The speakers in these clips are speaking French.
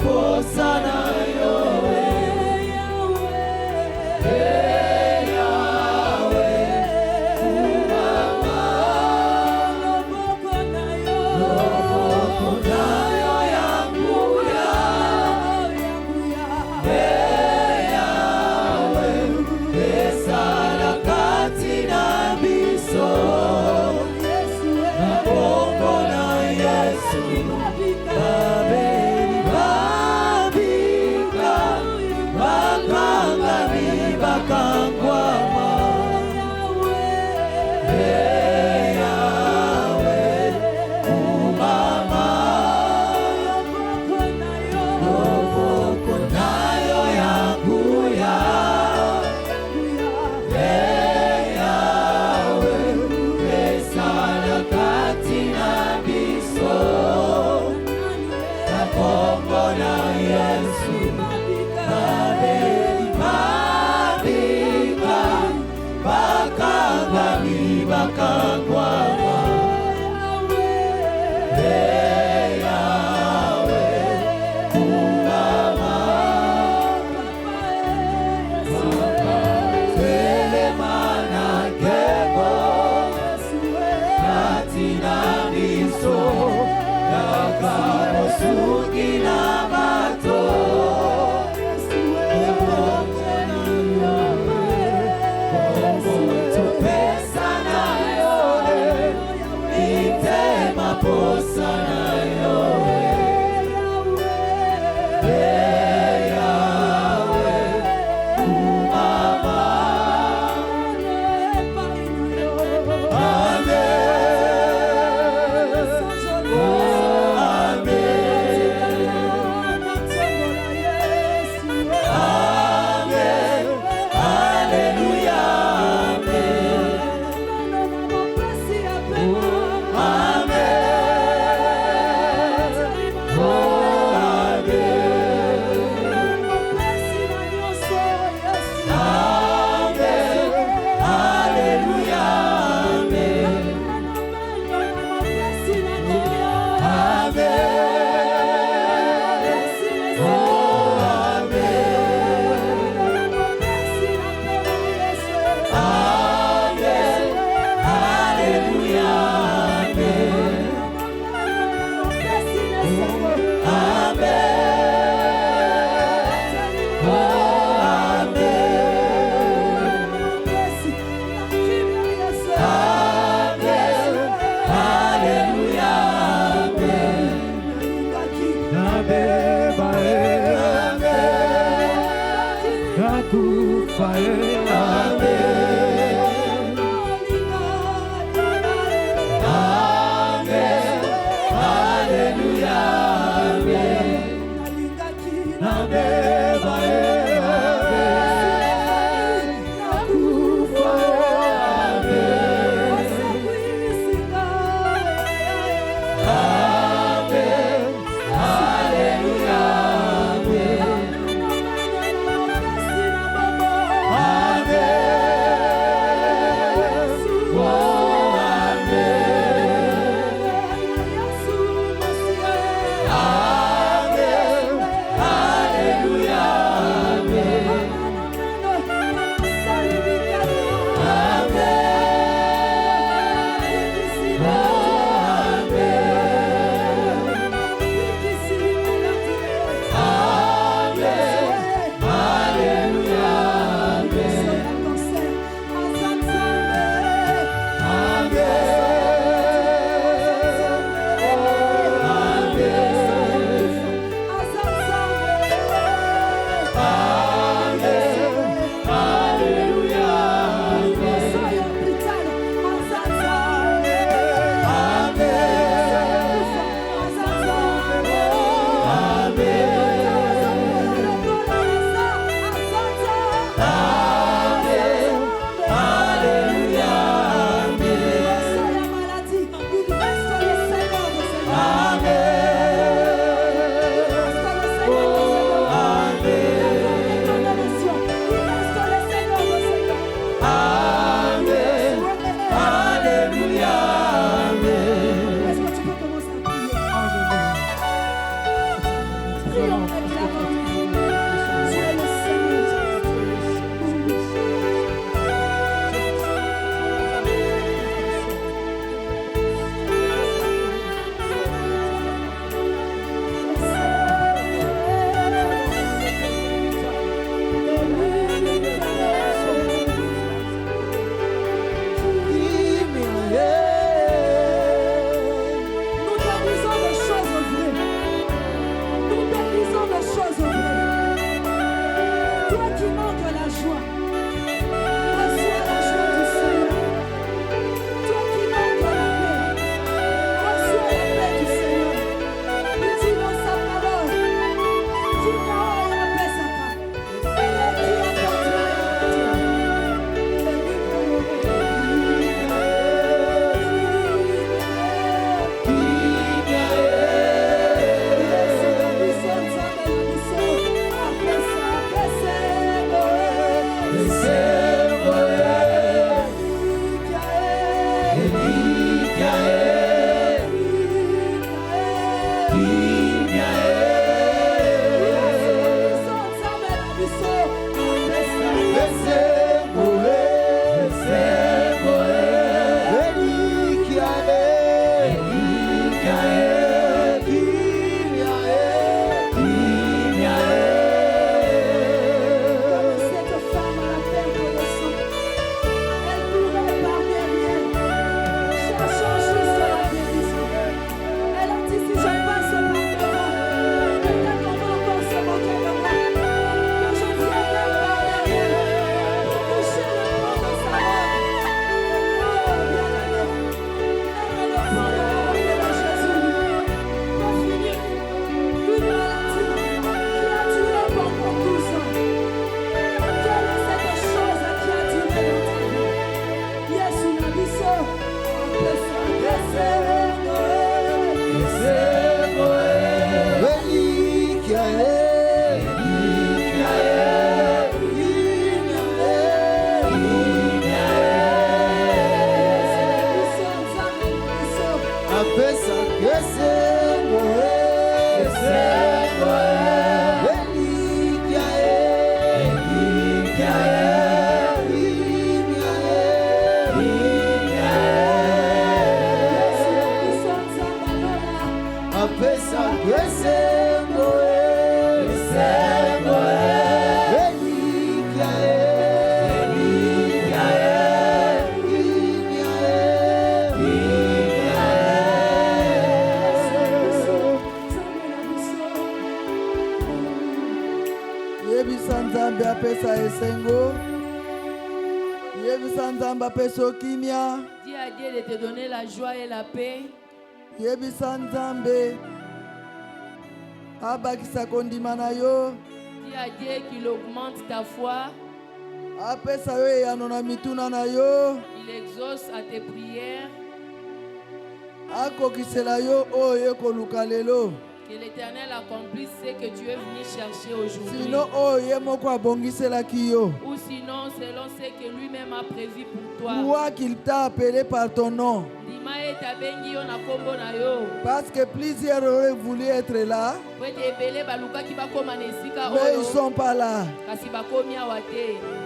maposa nayo. Hallelujah. Prions, réclamons. Tu es le Seigneur. Nous te disons des choses vraies. Nous te disons des choses vraies. Toi qui manques la joie, reçois la joie du Seigneur. Toi qui manques la paix, reçois la paix du Seigneur. Il dit dans sa parole, qu'il n'y aura la paix, Satan. Elle est qui apportera Dis à Dieu de te donner la joie et la paix. Dis à Dieu qu'il augmente ta foi. Il exauce à tes prières. Que l'Éternel accomplisse ce que tu es venu chercher aujourd'hui. Ou sinon, selon ce que lui-même a prévu pour toi. Toi qu'il t'a appelé par ton nom. Parce que plusieurs auraient voulu être là. Mais ils ne sont pas là.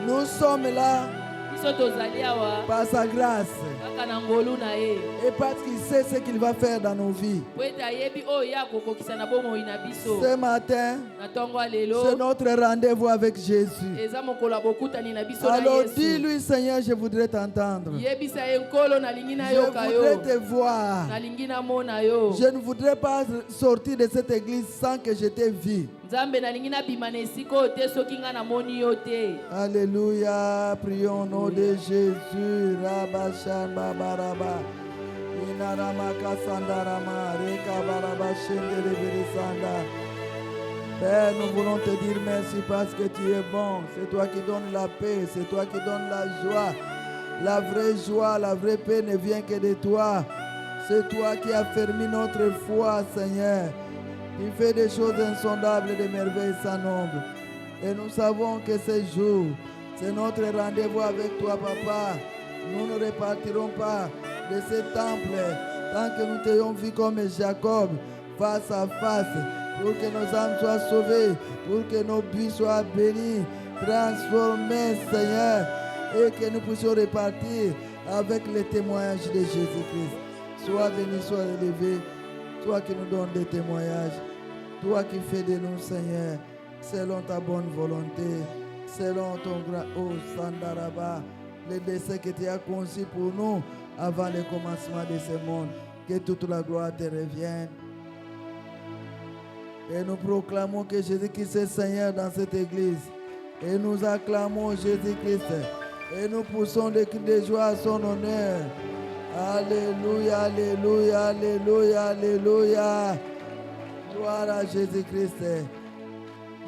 Nous sommes là par sa grâce. Et parce qu'il sait ce qu'il va faire dans nos vies. Ce matin, c'est notre rendez-vous avec Jésus. Alors dis-lui, Seigneur, je voudrais t'entendre. Je voudrais te voir. Je ne voudrais pas sortir de cette église sans que je t'ai vu. Alléluia, prions au nom de Jésus. Père, nous voulons te dire merci parce que tu es bon. C'est toi qui donnes la paix, c'est toi qui donnes la joie. La vraie joie, la vraie paix ne vient que de toi. C'est toi qui as fermé notre foi, Seigneur. Tu fais des choses insondables, des merveilles sans nombre. Et nous savons que ce jour, c'est notre rendez-vous avec toi, Papa. Nous ne repartirons pas de ce temple tant que nous t'ayons vu comme Jacob, face à face. pour que nos âmes soient sauvées, pour que nos vies soient bénies, transformées, Seigneur, et que nous puissions repartir avec les témoignages de Jésus-Christ. Sois béni, sois élevé, toi qui nous donnes des témoignages, toi qui fais de nous, Seigneur, selon ta bonne volonté, selon ton grand Sandaraba, le dessein que tu as conçu pour nous avant le commencement de ce monde. Que toute la gloire te revienne. Et nous proclamons que Jésus-Christ est Seigneur dans cette église. Et nous acclamons Jésus-Christ. Et nous poussons des cris de joie à son honneur. Alléluia, alléluia, alléluia, alléluia. Gloire à Jésus-Christ.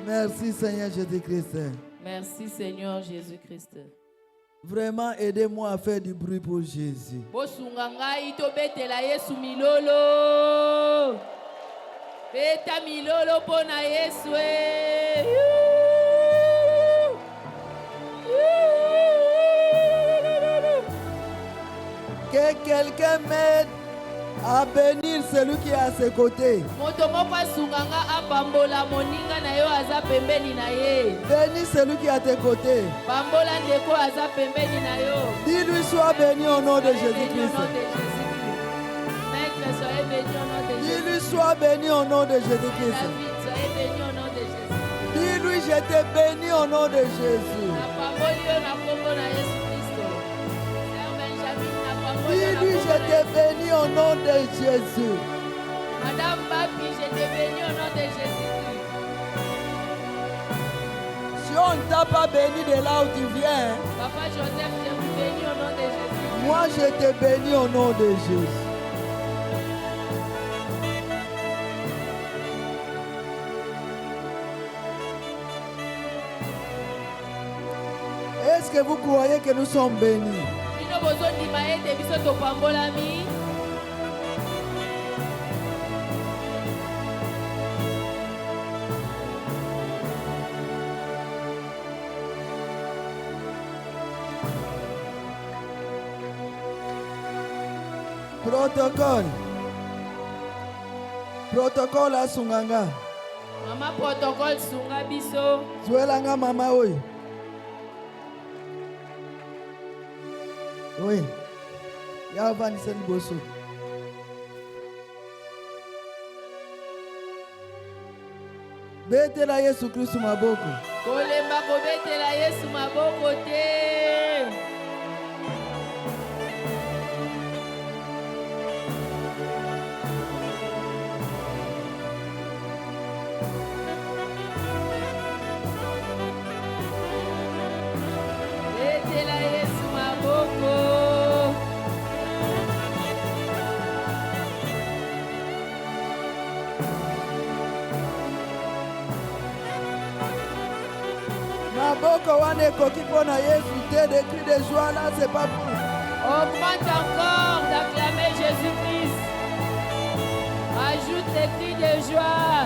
Merci Seigneur Jésus-Christ. Merci Seigneur Jésus-Christ. Vraiment, aidez-moi à faire du bruit pour Jésus. Bosungangai to betela Yesu milolo. Beta milolo pona Yesu. Que quelqu'un m'aide à bénir celui qui est à ses côtés. Bénis celui qui est à tes côtés. Dis-lui sois béni au nom de Jésus-Christ. Dis-lui sois béni au nom de Jésus-Christ. Dis-lui je t'ai béni au nom de Jésus. Dis-lui je t'ai béni au nom de Jésus. Madame Papi, je t'ai béni au nom de Jésus. Si on ne t'a pas béni de là où tu viens, Papa Joseph, je vous bénis au nom de Jésus. Moi je t'ai béni au nom de Jésus. Est-ce que vous croyez que nous sommes bénis? Protocole. Protocole à Sunganga. Mama protocole Sunga biso. Zuelanga mama oi. Oui. Ya van sen boso. Betela Yesu Kristo maboko. Kolemba ko betela Yesu maboko te. Betela Yesu maboko. Maboko wane koki pona Yesu te des cris de joie là c'est pas pour. Augmente encore d'acclamer Jésus-Christ. Ajoute des cris de joie.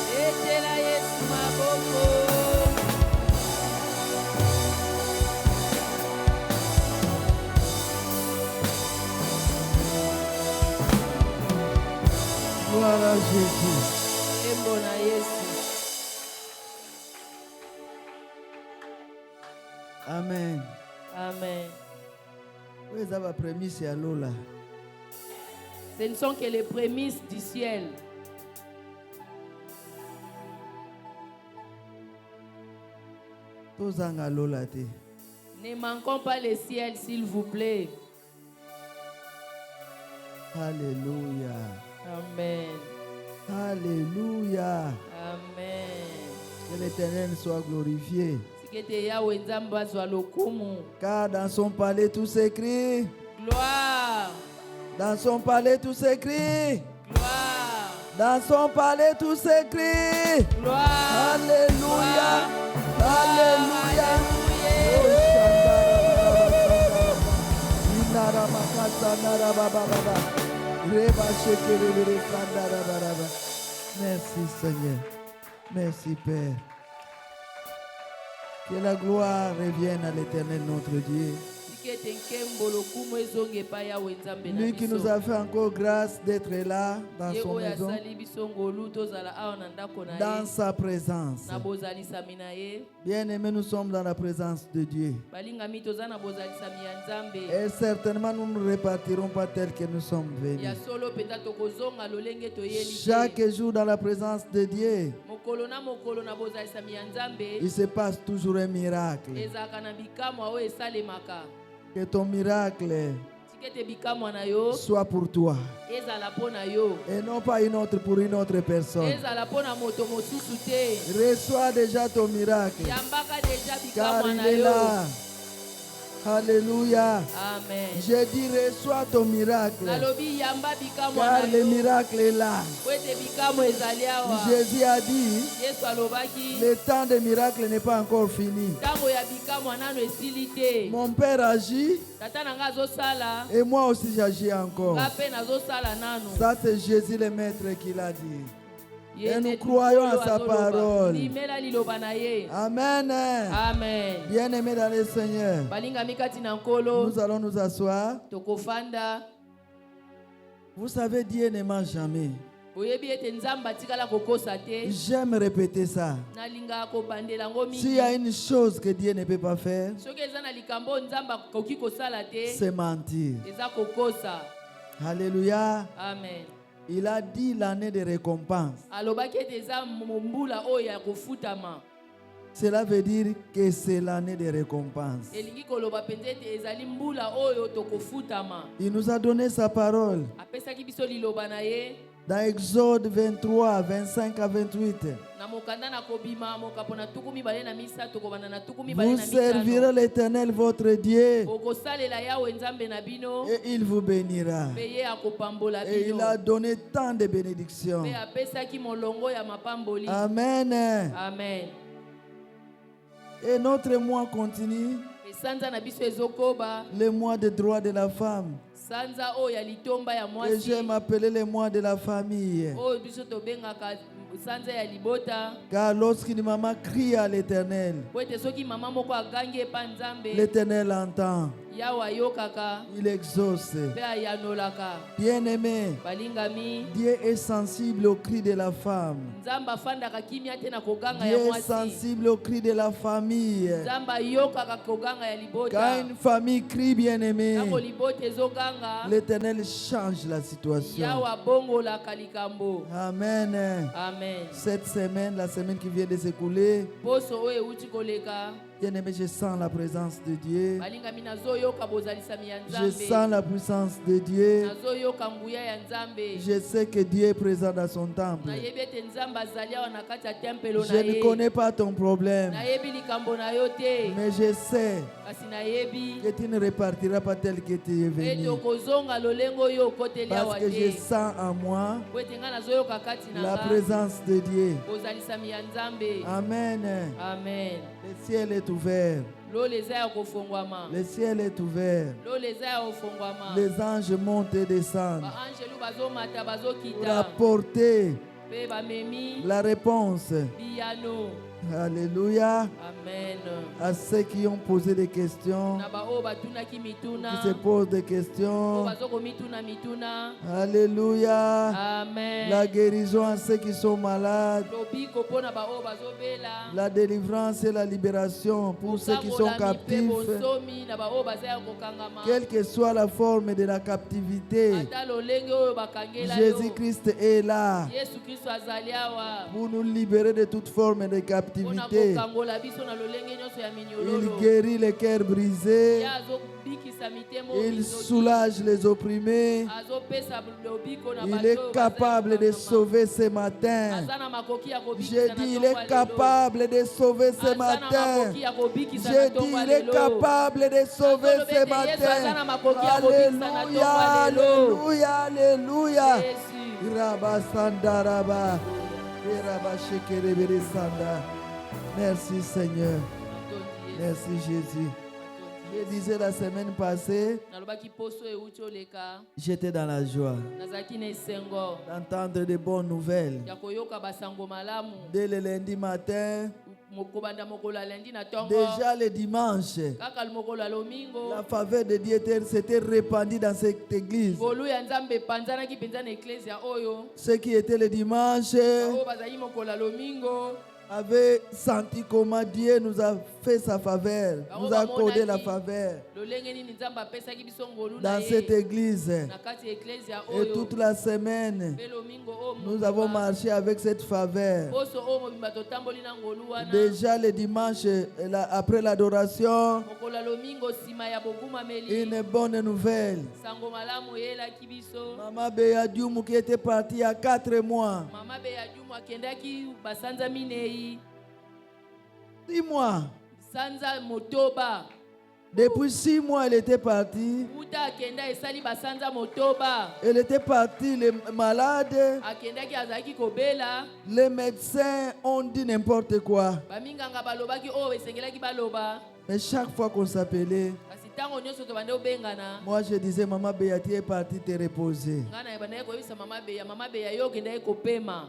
Betela Yesu maboko. Gloire à Jésus. Embo na Yesu. Amen. Amen. Où est la prémisse à l'eau là? Ce ne sont que les prémices du ciel. Tozanga l'eau là te. Ne manquons pas le ciel, s'il vous plaît. Alléluia. Amen. Alléluia. Amen. Que l'Éternel soit glorifié. Sikete Yahweh nzambe azwa lokumu. Car dans son palais tout s'écrit. Gloire. Dans son palais, tout s'écrit. Gloire. Dans son palais, tout s'écrit. Gloire. Alléluia. Alléluia. Oh, Shandarababa. Reba shekerere Sandarabaraba. Merci Seigneur. Merci Père. Que la gloire revienne à l'Éternel notre Dieu. Lui qui nous a fait encore grâce d'être là dans son maison, dans sa présence. Bien aimés, nous sommes dans la présence de Dieu. Et certainement nous ne repartirons pas tel que nous sommes venus. Chaque jour dans la présence de Dieu, il se passe toujours un miracle. Que ton miracle soit pour toi et non pas une autre pour une autre personne. Reçois déjà ton miracle car il est là. Alléluia. Amen. Je dis reçois ton miracle car le miracle est là. Jésus a dit le temps des miracles n'est pas encore fini. Mon Père agit et moi aussi j'agis encore. Ça c'est Jésus le Maître qui l'a dit. Et nous croyons à sa parole. Amen. Amen. Bien-aimés dans le Seigneur, nous allons nous asseoir. Vous savez, Dieu ne ment jamais. J'aime répéter ça. S'il y a une chose que Dieu ne peut pas faire, c'est mentir. Alléluia. Amen. Il a dit l'année de récompense. Cela veut dire que c'est l'année de récompense. Il nous a donné sa parole. Dans Exode 23, 25 à 28. Vous servirez l'Éternel votre Dieu et il vous bénira. Et il a donné tant de bénédictions. Amen. Amen. Et notre mois continue. Le mois des droits de la femme. Et j'aime appeler le mois de la famille. Car lorsqu'une maman crie à l'Éternel, l'Éternel entend. Il exauce. Bien-aimé, Dieu est sensible au cri de la femme. Dieu est sensible au cri de la famille. Quand une famille crie, bien-aimé, l'Éternel change la situation. Amen. Amen. Cette semaine, la semaine qui vient de s'écouler, bien-aimé, je sens la présence de Dieu. Je sens la puissance de Dieu. Je sais que Dieu est présent dans son temple. Je ne connais pas ton problème, mais je sais que tu ne repartiras pas tel que tu es venu. Parce que je sens en moi la présence de Dieu. Amen. Amen. Le ciel est ouvert. Le ciel est ouvert. Les anges montent et descendent pour apporter la réponse. Alléluia. Amen. À ceux qui ont posé des questions, qui se posent des questions. Alléluia. Amen. La guérison à ceux qui sont malades. La délivrance et la libération pour ceux qui sont captifs. Quelle que soit la forme de la captivité, Jésus-Christ est là. Kristo azali awa. pour nous libérer de toute forme de Mpona captivité. kokangola biso na lolenge nyonso ya Il minyololo. guérit les cœurs brisés. Ye azobikisa mitema Il mizoki. soulage les opprimés. Azopesa lobiko na Il bato est oyo capable bazali de kobamba. sauver ce matin. Aza na makoki ya kobikisa J'ai na dit, il tongo est ya lelo. capable de sauver ce Aza na matin. makoki ya kobikisa J'ai na dit, tongo ya il est lelo. capable de sauver Azoloba ce ete Yesu aza na matin. makoki ya kobikisa na tongo Alléluia, ya lelo. alléluia, alléluia. Yesu. Rabba Sandaraba. Rabba Shekerebere Sanda. Merci Seigneur. Matondi Yesu. Merci Jésus. Je Matondi Yesu. disais la semaine passée, Nalobaki poso euti oleka. j'étais dans la joie Nazalaki na esengo d'entendre de bonnes nouvelles. ya koyoka basango malamu. Dès le lundi matin, Kobanda mokolo ya lendi na tongo. déjà le dimanche, Kaka mokolo ya lomingo. la faveur de Dieu s'était répandue dans cette église. Ngolu ya Nzambe epanzanaki mpenza na eklezia oyo. Ceux qui étaient le dimanche Oyo bazali mokolo ya lomingo. avaient senti comment Dieu nous a fait sa faveur, nous a accordé la faveur Lolenge nini Nzambe apesaki biso ngolu na dans ye. cette église. Na kati ya eklezia Et oyo. toute la semaine, Pe lomingo oyo nous avons mobimba. marché avec cette faveur. Poso oyo mobimba totamboli na ngolu wana. Déjà le dimanche, après l'adoration, Mokolo ya lomingo nsima ya bogumameli. une bonne nouvelle. Sango malamu eyelaki biso. Maman Béa Dioumou qui était partie il y a 4 mois. Mama be ya Jumu akendaki basanza minei. 6 mois. Sanza motoba. Depuis 6 mois, elle était partie. Uta akenda esali basanza motoba. Elle était partie, les malades. Akendaki azalaki kobela. Les médecins ont dit n'importe quoi. Baminganga balobaki oyo esengelaki baloba. Mais chaque fois qu'on s'appelait, Kasi tango nyonso tobande obengana. moi je disais, Maman Béati est partie te reposer. Ngana ebandaki koyebisa mama beya. Mama beya yo okendaki kopema.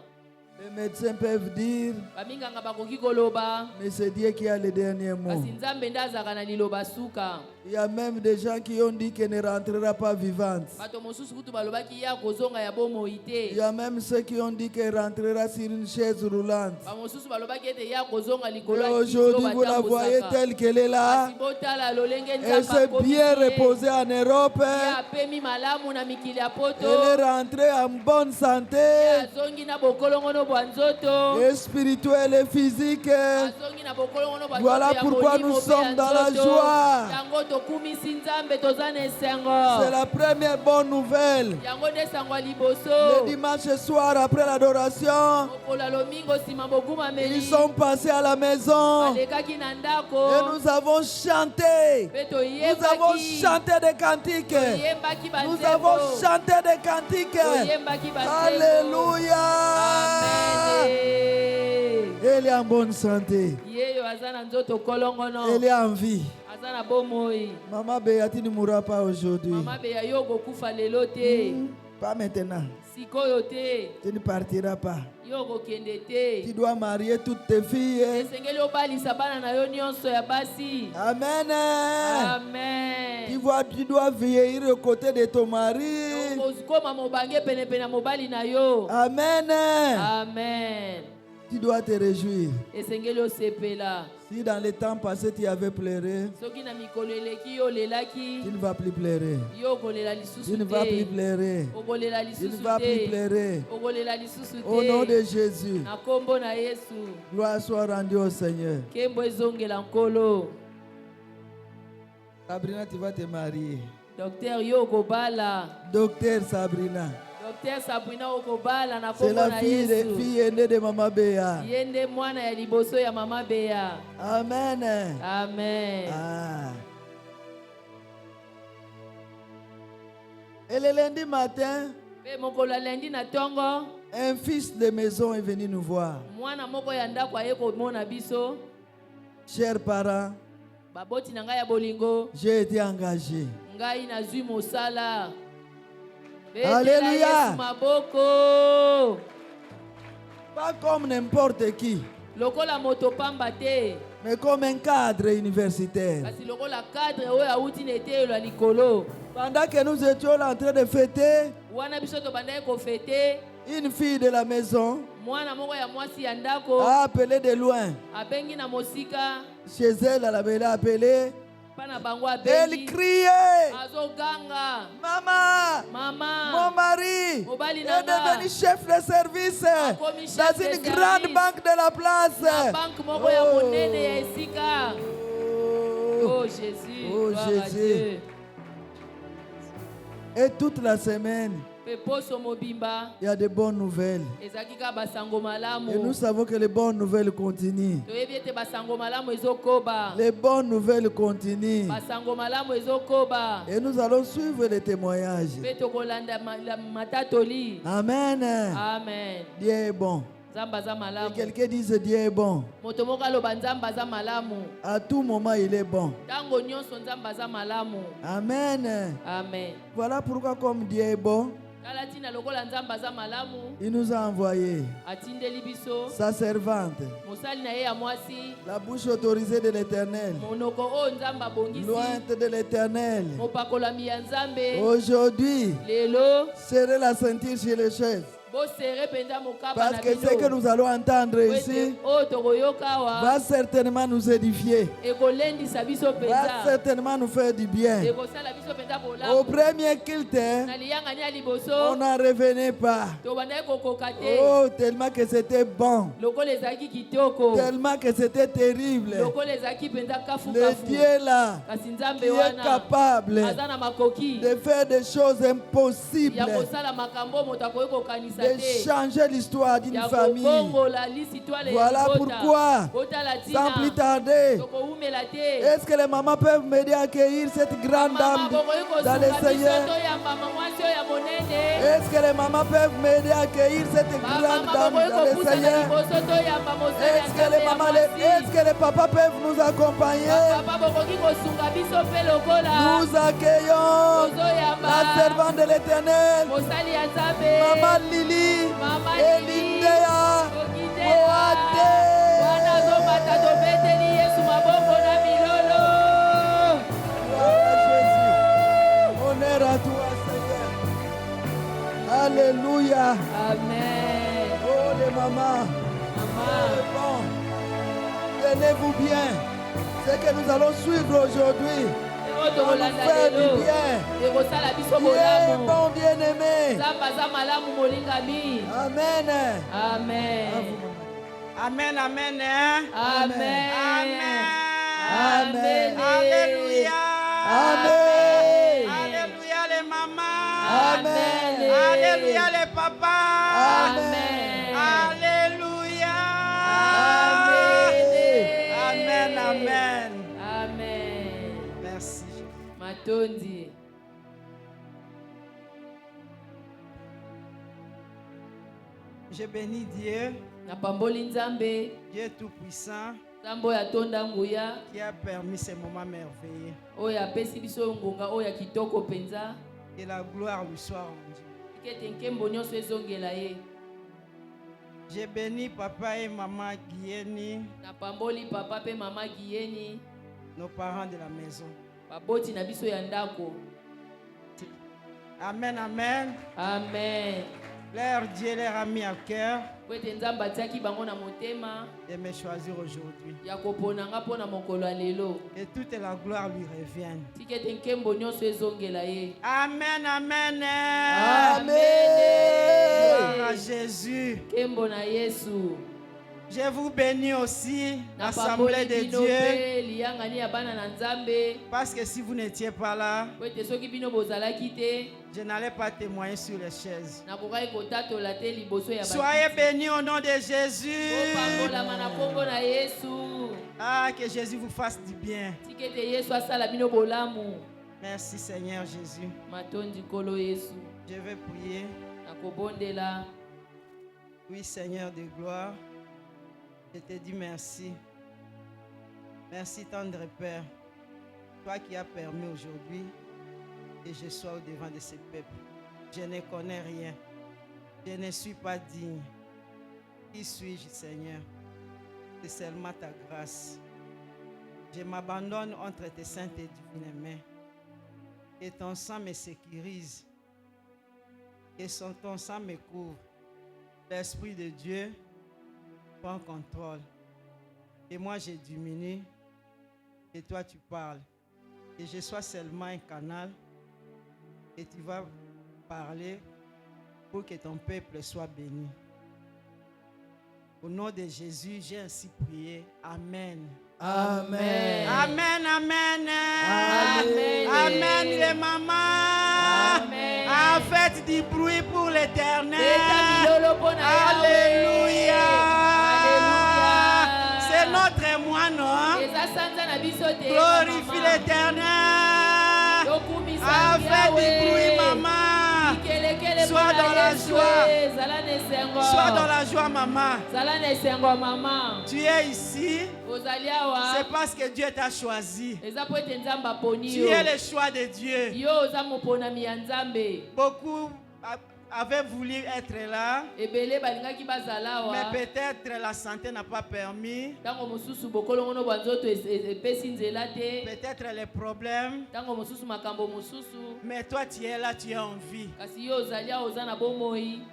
Les médecins peuvent dire, Baminganga bakoki koloba. mais c'est Dieu qui a le dernier mot. Kasi Nzambe nde azalaka na liloba suka. Il y a même des gens qui ont dit qu'elle ne rentrera pas vivante. Bato mosusu kutu balobaki ya kozonga ya bomoi te. Il y a même ceux qui ont dit qu'elle rentrera sur une chaise roulante. Bamosusu balobaki ete ya kozonga likolo Et ya kiti aujourd'hui, oyo vous la voyez batambosaka. telle qu'elle est là. Kasi botala lolenge Elle Nzambe s'est akomisi bien ye. reposée en Europe. Ye apemi malamu na mikili ya poto. Elle est rentrée en bonne santé, Ye azongi na bokolongono bwa nzoto. et spirituelle et physique. Azongi na bokolongono bwa Voilà nzoto ya pourquoi molimo nous pe ya sommes dans la nzoto. joie. Yango tokumisi Nzambe toza na C'est esengo. la première bonne nouvelle. Yango nde sango ya Le liboso. dimanche soir, après l'adoration, Mokolo ya lomingo nsima bogumameli. ils sont passés à la maison Balekaki na et ndako. nous avons chanté. Pe Nous avons toyembaki. chanté des cantiques. Toyembaki Nous banzembo. avons chanté des cantiques. Toyembaki banzembo. Alléluia. Amen. Elle est en bonne santé. Yeyo aza na nzoto kolongono. Elle est en vie. Aza na bomoi. Maman Béati ne mourra pas aujourd'hui. Mama beya yo kokufa lelo te. Pas maintenant. Sikoyo te. Tu ne partiras pas. Yo kokende Tu te. dois marier toutes tes filles. Esengeli obalisa bana na yo nyonso ya basi. Amen. Amen. Tu dois vieillir aux côtés de ton mari. Kozikoma mobange penepene ya mobali na yo. Amen. Amen. Tu dois te réjouir. Esengeli osepela. Si dans le temps passé tu avais pleuré, Soki na mikolo eleki yo olelaki. tu ne vas plus pleurer. Yo okolela Tu lisusu ne vas plus te. pleurer. Okolela Tu ne lisusu vas plus te. pleurer. Okolela lisusu Au nom de te. Jésus, Na kombo na Yesu. gloire soit rendue au Seigneur. Kembo ezongela nkolo. Sabrina, tu vas te marier. Docteur yo okobala. Docteur Sabrina, Docteur Sabrina okobala na c'est kombo la na fille Yesu. aînée de Maman Béa. Ye nde mwana ya liboso ya mama beya. Amen. Amen. Ah. Et le lundi matin, Pe mokolo ya lendi na tongo. un fils de maison est venu nous voir. Mwana moko ya ndako aye komona biso. Chers parents, Baboti na ngai ya bolingo. j'ai été engagé. Ngai nazwi mosala. Alléluia. Yesu maboko. Pas comme n'importe qui, Lokola moto pamba te. mais comme un cadre universitaire. Kasi lokola cadre oyo awuti na eteyelo ya likolo. Pendant que nous étions là en train de fêter, Wana biso tobandaki kofete. une fille de la maison Mwana moko ya mwasi ya ndako. a appelé de loin. Abengi na mosika. Chez elle, elle avait appelé Pana bango Elle abengi. criait, Azoganga. maman, Mama. mon mari Mobali est nanga. devenu chef de service Commis chef dans de une grande service. banque de la Na place. banque moko ya monene ya esika. Oh. Oh Jésus. Oh, Gloire à Jésus. Dieu. Et toute la semaine, Pe poso mobimba. il y a de bonnes nouvelles. Ezaki ka basango malamu. Et nous savons que les bonnes nouvelles continuent. Toyebi ete basango malamu ezokoba. Les bonnes nouvelles continuent. Basango malamu ezokoba. Et nous allons suivre les témoignages. Pe tokolanda matatoli. Amen. Amen. Dieu est bon. Nzamba za Et malamu. quelqu'un dise Dieu est bon. Moto moko aloba nzamba za malamu. À tout moment, il est bon. Tango nyonso nzamba za malamu. Amen. Amen. Voilà pourquoi comme Dieu est bon, Kala tina lokola nzamba za malamu. il nous a envoyé Atindeli biso. sa servante, Mosali na ye ya mwasi. la bouche autorisée de l'Éternel, Monoko o nzamba bongisi. lointe de l'Éternel. Mopakolami ya nzambe. Aujourd'hui, Lelo. serrez la ceinture sur les chaises. Bo serre penza mokaba Parce na que ce que bino. nous allons entendre ici O tokoyoka wa. va certainement nous édifier, Ekolendisa biso va penza. certainement nous faire du bien. Ekosala biso penza Au bolamu. premier culte, Na liyangani ya on liboso. n'en revenait pas. Tobandaki kokoka te. Oh, tellement que c'était bon, Lokola ezalaki kitoko. tellement que c'était terrible. Lokola ezalaki penza kafu Le kafu. Dieu là, Kasi qui nzambe est wana. capable Aza na makoki. de faire des choses impossibles, Ya kosala makambo moto akoki kokanisa de te. changer l'histoire d'une Ya famille. kokongola lisitwale ya Voilà libota. pourquoi, Kotala sans plus tina. tarder, Tokoumela te. est-ce que les mamans peuvent m'aider à accueillir cette grande dame dans le Seigneur? Est-ce que les mamans peuvent m'aider à accueillir cette grande dame dans le Seigneur? Est-ce que les mamans, est-ce que les papas peuvent nous accompagner? Nous accueillons la servante de l'Éternel, Maman Lily et Lindea Moate. Gloire à Jésus. Honneur à toi, Seigneur. Alléluia. Amen. Oh, les mamans. Maman. Bon. Tenez-vous bien. Ce que nous allons suivre aujourd'hui va nous faire du bien. Dieu est bon, bien-aimé. Amen. Amen. Amen, amen, hein? Amen. Amen. Alléluia. Amen. Alléluia les mamans. Amen. Alléluia les papas. Amen. Alléluia. Amen, amen. Amen. Merci. Matondi. Je bénis Dieu, Napamboli nzambe. Dieu tout-puissant, Nzambe oyo atonda nguya. qui a permis ces moments merveilleux. Oyo apesi biso ngonga oyo ya kitoko penza. Que la gloire lui soit rendue. Tikete nkembo nyonso ezongela ye. Je bénis papa et maman Guieni, Napamboli papa pe mama Giyeni. nos parents de la maison. Baboti na biso ya ndako. Amen, amen. Amen. Leur Dieu leur a mis à cœur Po ete nzambe atiaki bango na motema de me choisir aujourd'hui. ya koponanga mpo na mokolo ya lelo. Et toute la gloire lui revienne. Tikete nkembo nyonso ezongela ye. Amen, amen. Amen. Gloire à Jésus. Nkembo na Yesu. Je vous bénis aussi, Napamboli l'Assemblée de bino Dieu, pe liyangani ya bana na nzambe. parce que si vous n'étiez pas là, Po ete soki bino bozalaki te, je n'allais pas témoigner sur les chaises. nakokaki kotatola te liboso ya Soyez bakiti. bénis au nom de Jésus. Opambolama na kombo na Yesu. Ah, que Jésus vous fasse du bien. Tikete Yesu asala bino bolamu. Merci Seigneur Jésus. Matondi kolo Yesu. Je vais prier. Nakobondela. Oui Seigneur de gloire, je te dis merci. Merci tendre Père. Toi qui as permis aujourd'hui que je sois au devant de ce peuple. Je ne connais rien. Je ne suis pas digne. Qui suis-je Seigneur? C'est seulement ta grâce. Je m'abandonne entre tes saintes et divines mains. Que ton sang me sécurise. Que ton sang me couvre. L'Esprit de Dieu prend contrôle. Et moi, je diminue. Et toi, tu parles. que je sois seulement un canal et tu vas parler pour que ton peuple soit béni. Au nom de Jésus, j'ai ainsi prié. Amen. Amen. Amen, amen. Amen. Amen, les mamans. Amen. Faites du bruit pour l'Éternel. Alléluia. Alléluia. C'est notre moine, non? Glorifie l'Éternel. Faites du bruit, maman. Sois dans la joie. Sois dans la joie, maman. Tu es ici. C'est parce que Dieu t'a choisi. Tu es le choix de Dieu. Beaucoup avaient voulu être là, mais peut-être la santé n'a pas permis. Peut-être les problèmes. Mais toi tu es là, tu es en vie.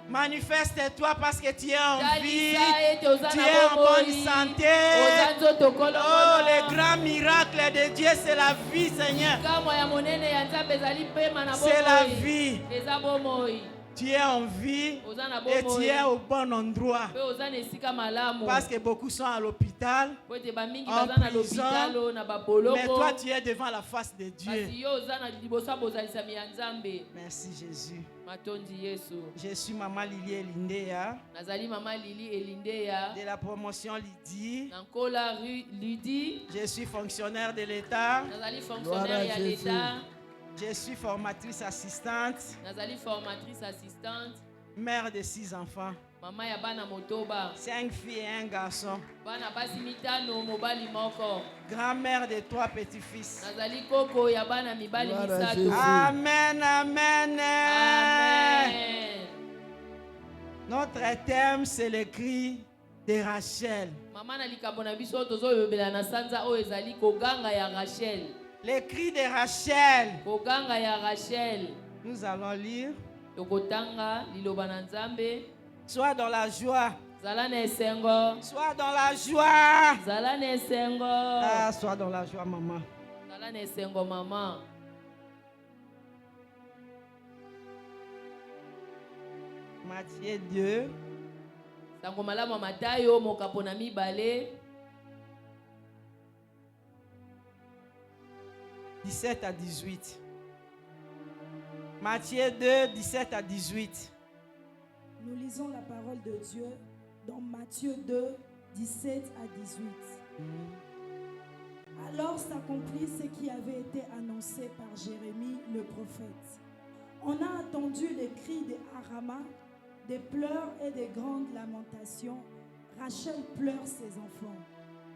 Manifeste-toi parce que tu es en vie. Tu es en bonne santé. Oh, le grand miracle de Dieu, c'est la vie, Seigneur. C'est la vie. Tu es en vie et tu es au bon endroit. Parce que beaucoup sont à l'hôpital, en prison, mais toi tu es devant la face de Dieu. Merci Jésus. Je suis Maman Lili Elindea de la promotion Lydie. Je suis fonctionnaire de l'État. Gloire à Jésus. Je suis formatrice assistante. Mère de 6 enfants. 5 filles et un garçon. Grand-mère de 3 petits-fils. Gloire à Jésus. Amen, amen. Amen. Notre thème, c'est le cri de Rachel. Le cri de Rachel. Nous allons lire. Sois dans la joie. Sois dans la joie. Ah, sois dans la joie, maman. Matthieu 2. 17 à 18. Matthieu 2, 17 à 18. Nous lisons la parole de Dieu dans Matthieu 2, 17 à 18. Alors s'accomplit ce qui avait été annoncé par Jérémie le prophète. On a entendu les cris de Arama, des pleurs et des grandes lamentations. Rachel pleure ses enfants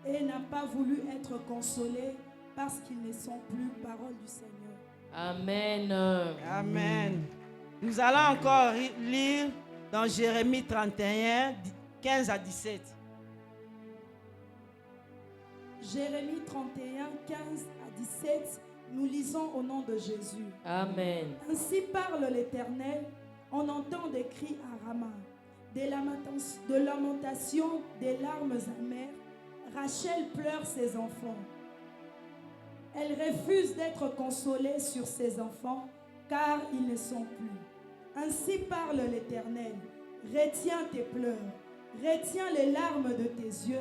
et n'a pas voulu être consolée parce qu'ils ne sont plus parole du Seigneur. Amen. Amen. Nous allons encore lire dans Jérémie 31, 15 à 17. Jérémie 31, 15 à 17, nous lisons au nom de Jésus. Amen. Ainsi parle l'Éternel, on entend des cris à Rama, de lamentations, des larmes amères. Rachel pleure ses enfants. Elle refuse d'être consolée sur ses enfants, car ils ne sont plus. Ainsi parle l'Éternel, retiens tes pleurs, retiens les larmes de tes yeux,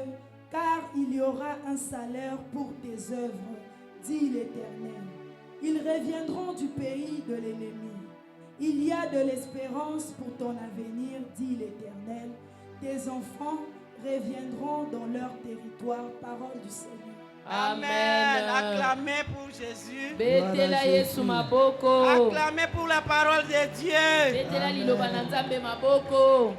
car il y aura un salaire pour tes œuvres, dit l'Éternel. Ils reviendront du pays de l'ennemi. Il y a de l'espérance pour ton avenir, dit l'Éternel. Tes enfants reviendront dans leur territoire, parole du Seigneur. Amen. Acclamez pour Jésus. Betela Yesu maboko. Acclamez pour la parole de Dieu. Betela liloba na Nzambe maboko.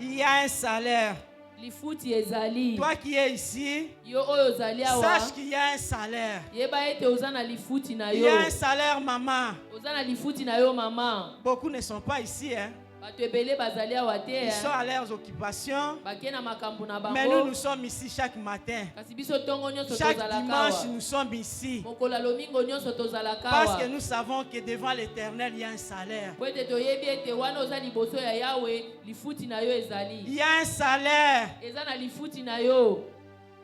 Il y a un salaire. Lifuti ezali. Toi qui es ici, Yo oyo ozali awa. sache qu'il y a un salaire. Yeba ete ozana lifuti na Il yo. y a un salaire, maman. Ozana lifuti na yo mama. Beaucoup ne sont pas ici, hein. Bato ebele bazali awa te. Ils sont à leurs occupations. Bake na makambo na Mais bango. nous sommes ici chaque matin. Kasi biso tongo nyonso Chaque tozalaka dimanche, awa. nous sommes ici. Mokola lomingo nyonso tozalaka Parce awa. que nous savons que devant l'Éternel, il y a un salaire. Po ete toyebi ete wana oza liboso ya Yawe lifuti na yo Il ezali. y a un salaire. Eza na lifuti na yo.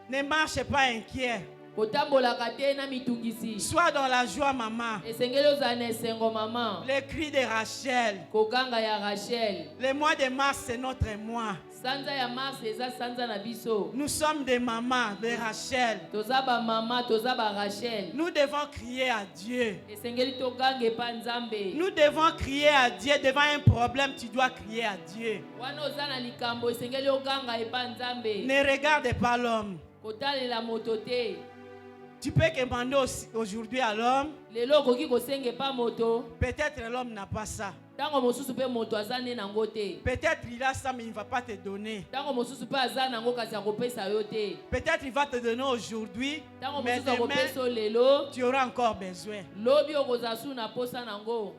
Ne marche pas inquiet. kotambolaka te na mitungisi. Sois dans la joie, maman. Esengeli ozala na esengo mama. Les cris de Rachel. Koganga ya Rachel. Le mois de mars, c'est notre mois. Sanza ya mars eza sanza na biso. Nous sommes des mamans de Rachel. Toza ba mama, toza ba Rachel. Nous devons crier à Dieu. Esengeli toganga epa nzambe. Nous devons crier à Dieu. Devant un problème, tu dois crier à Dieu. Wana oza na likambo esengeli oganga epa nzambe. Ne regarde pas l'homme. Kotalela moto te. Tu peux demander aujourd'hui à l'homme. Lelo koki kosenge pa moto. Peut-être l'homme n'a pas ça. Tango mosusu pe moto azane nango te. Peut-être il a ça mais il ne va pas te donner. Tango mosusu pe azane nango kasi akopesa yo te. Peut-être il va te donner aujourd'hui. Tango Mais mosusu akopesa demain, lelo. tu auras encore besoin. Lobi okoza su na posa nango.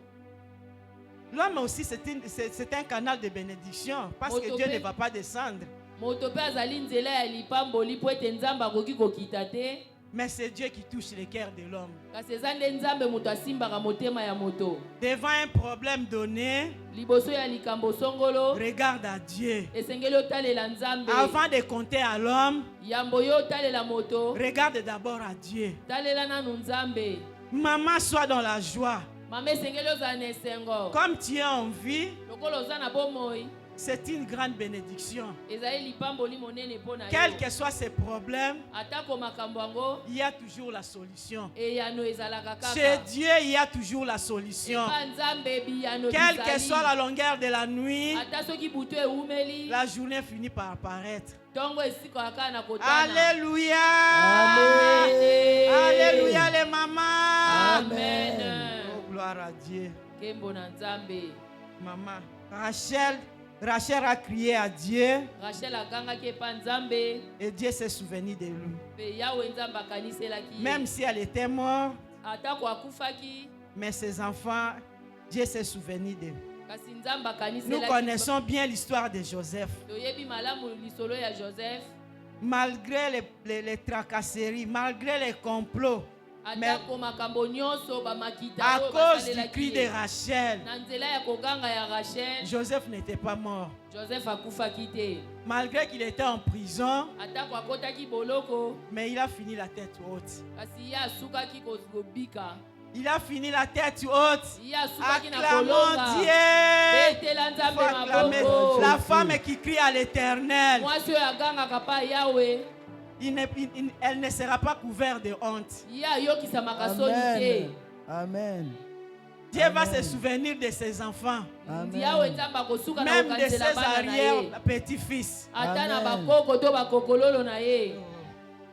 L'homme aussi c'est un canal de bénédiction. Parce que Dieu ne va pas descendre. Moto pe azali nzela ya lipamboli po ete nzambe akoki kokita te. Mais c'est Dieu qui touche le cœur de l'homme. Kasi eza nde nzambe moto asimbaka motema ya moto. Devant un problème donné, Liboso ya likambo songolo. regarde à Dieu. Esengeli otalela nzambe. Avant de compter à l'homme, Yambo yo otalela moto. regarde d'abord à Dieu. Talela nanu nzambe. Maman, sois dans la joie. Mama esengeli ozala na esengo. Comme tu es en vie, Lokola oza na bomoi. c'est une grande bénédiction. Ezali lipamboli monene mpo na yo. Quels que soient ses problèmes, Atako makambo yango. il y a toujours la solution. Eyano ezalaka kaka. Chez Dieu, il y a toujours la solution. Epa nzambe biyano Quelle que bizali. soit la longueur de la nuit, Ata soki butu eumeli. la journée finit par apparaître. Tongo esika kaka na kotana. Alléluia. Amen. Alléluia les mamans. Amen. Oh, gloire à Dieu. Kembo na nzambe. Maman, Rachel a crié à Dieu Rachel agangaki epa nzambe. et Dieu s'est souvenu de lui. Pe yawe nzambe akaniselaki ye. Même si elle était morte, Atako akufaki. mais ses enfants, Dieu s'est souvenu d'eux. Kasi nzambe Nous akaniselaki. connaissons bien l'histoire de Joseph. Toyebi malamu lisolo ya Joseph. Malgré les tracasseries, malgré les complots, mais Atako makambo nyonso bamakita à oyo cause du basalelaki cri de ye. Rachel, Na nzela ya koganga ya Rachel. Joseph n'était pas mort. Joseph akufaki te. Malgré qu'il était en prison, Atako akotaki boloko. mais il a fini la tête haute. Kasi ye asukaki kobika. Il a fini la tête haute. Ye asukaki na Acclamons kolonga. Dieu. Betela nzambe Faut acclamer maboko. la femme qui crie à l'Éternel. Mwasi oyo agangaka pa yawe. Elle ne sera pas couverte de honte. Ye ayokisamaka soni te. Amen. Amen. Dieu va se souvenir de ses enfants, Yawe Amen. nzambe akosuka na même de kokanisela ses bana na ye. arrière-petits-fils. Ata na Amen. bakoko to bakokololo na ye.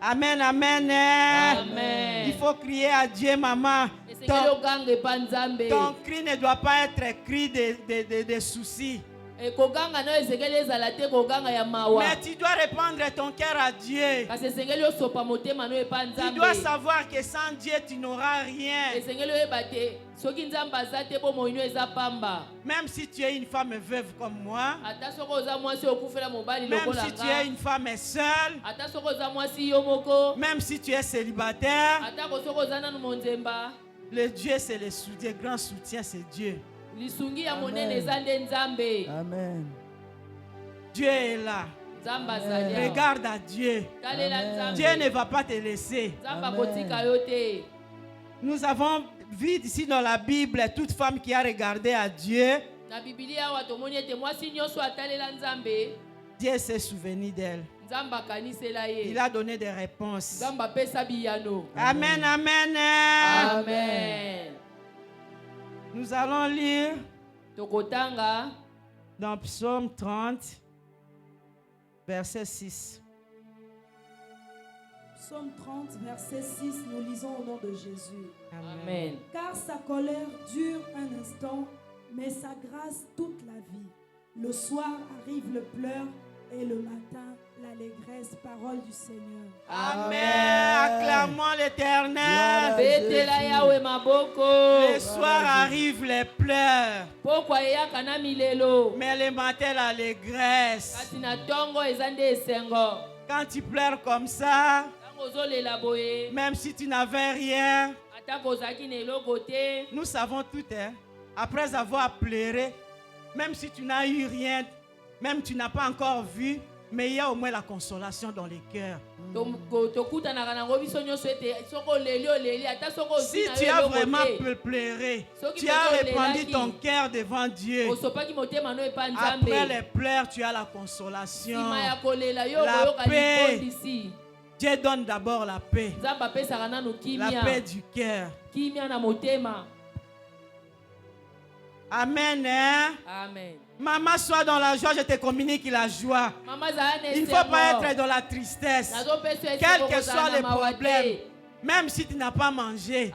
Amen, amen. Amen. Il faut crier à Dieu, maman. Esengeli Ton, oganga epa nzambe. ton cri ne doit pas être un cri de soucis. Koganga no esengeli ezala te koganga ya mawa. Mais tu dois répandre ton cœur à Dieu. Kasi esengeli osopa motema no epa Tu nzambe. dois savoir que sans Dieu, tu n'auras rien. Esengeli oyeba te soki nzambe aza te bomoi no eza pamba. Même si tu es une femme veuve comme moi, Ata soki oza mwasi okufela mobali même lokola si tu nga. es une femme seule, Ata soki oza mwasi yo moko. même si tu es célibataire, Ata ko soki oza nanu monzemba. le Dieu, c'est le soutien, grand soutien, c'est Dieu. Lisungi ya Amen. monene eza nde nzambe. Amen. Dieu est là. Nzambe Amen. azali awa. Regarde à Dieu. Talela Amen. nzambe. Dieu ne va pas te laisser. Nzambe Amen. akotika yo te. Nous avons vu ici dans la Bible toute femme qui a regardé à Dieu, Na Biblia awa tomoni ete mwasi nyonso atalela nzambe. Dieu s'est souvenu d'elle. Nzambe akanisela ye. Il a donné des réponses. Nzambe apesa biyano. Amen, amen. Amen. Nous allons lire Tokotanga dans Psaume 30, verset 6. Psaume 30, verset 6, nous lisons au nom de Jésus. Amen. Car sa colère dure un instant, mais sa grâce toute la vie. Le soir arrive le pleur et le matin l'allégresse, parole du Seigneur. Amen. Acclamons l'Éternel. Gloire. Betela yawe maboko. Le soir arrivent les pleurs, Pokwa eyaka na milelo. mais le matin l'allégresse. Kasi na tongo eza nde esengo. Quand tu pleures comme ça, Tango ozolela boye. même si tu n'avais rien, Atako ozalaki na eloko te. nous savons tout, hein. Après avoir pleuré, même si tu n'as eu rien, même tu n'as pas encore vu, Mais il y a au moins la consolation dans les cœurs. Si tu as vraiment pleuré, tu as répandu ton cœur devant Dieu. Après les pleurs, tu as la consolation, la paix. Dieu donne d'abord la paix. La paix du cœur. Amen. Hein? Amen. Maman, sois dans la joie, je te communique la joie. Il ne faut pas être dans la tristesse. Quels que soient les problèmes, même si tu n'as pas mangé,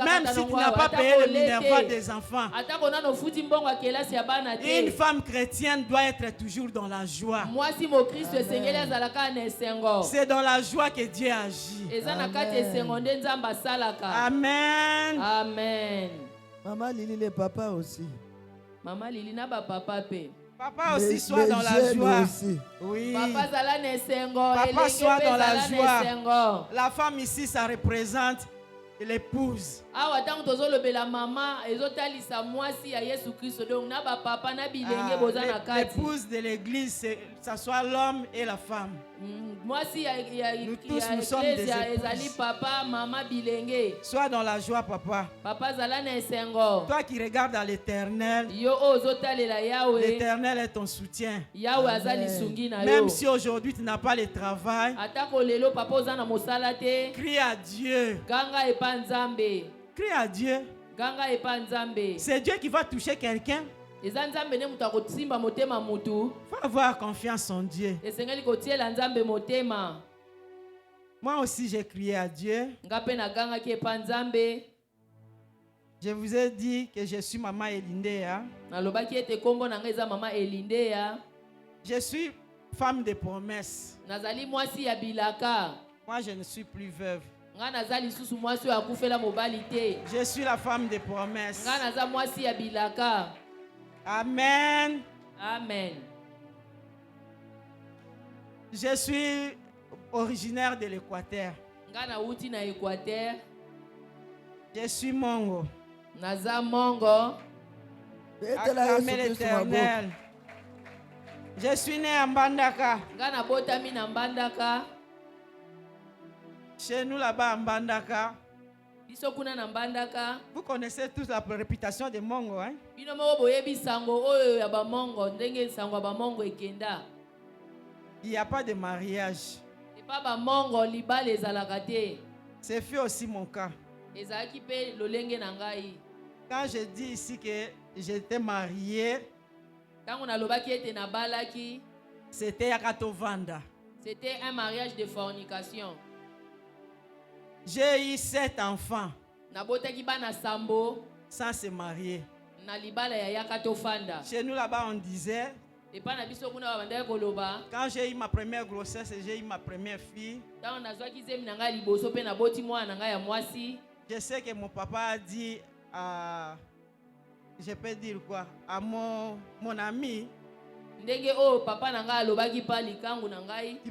même si tu n'as pas payé le minerval des enfants, une femme chrétienne doit être toujours dans la joie. C'est dans la joie que Dieu agit. Amen. Amen. Maman Lili, les papas aussi. Maman Lili n'a pas papa pe. Papa aussi soit dans la joie. Aussi. Oui. Papa soit dans la joie. La femme ici, ça représente l'épouse. L'épouse de l'église, ça soit l'homme et la femme. Nous tous, nous sommes des épouses. Sois dans la joie, papa. Toi qui regardes à l'éternel, l'éternel est ton soutien. Même si aujourd'hui tu n'as pas le travail, crie à Dieu. Crie à Dieu. C'est Dieu qui va toucher quelqu'un. Il faut avoir confiance en Dieu. Moi aussi j'ai crié à Dieu. Je vous ai dit que je suis maman Elindea. Je suis femme de promesse. Moi je ne suis plus veuve. Je suis la femme de promesse. Amen. Amen. Je suis originaire de l'Équateur. Je suis Mongo. Acclamez l'Éternel. Je suis né à Mbandaka. Chez nous là-bas à Mbandaka. Vous connaissez tous la réputation de Mongo, hein? Il n'y a pas de mariage. C'est fait aussi mon cas. Quand je dis ici que j'étais marié, c'était à Katovanda. C'était un mariage de fornication. J'ai eu 7 enfants sans se marier. Chez nous là-bas on disait, quand j'ai eu ma première grossesse et j'ai eu ma première fille, je sais que mon papa a dit à, je peux dire quoi, à mon ami, tu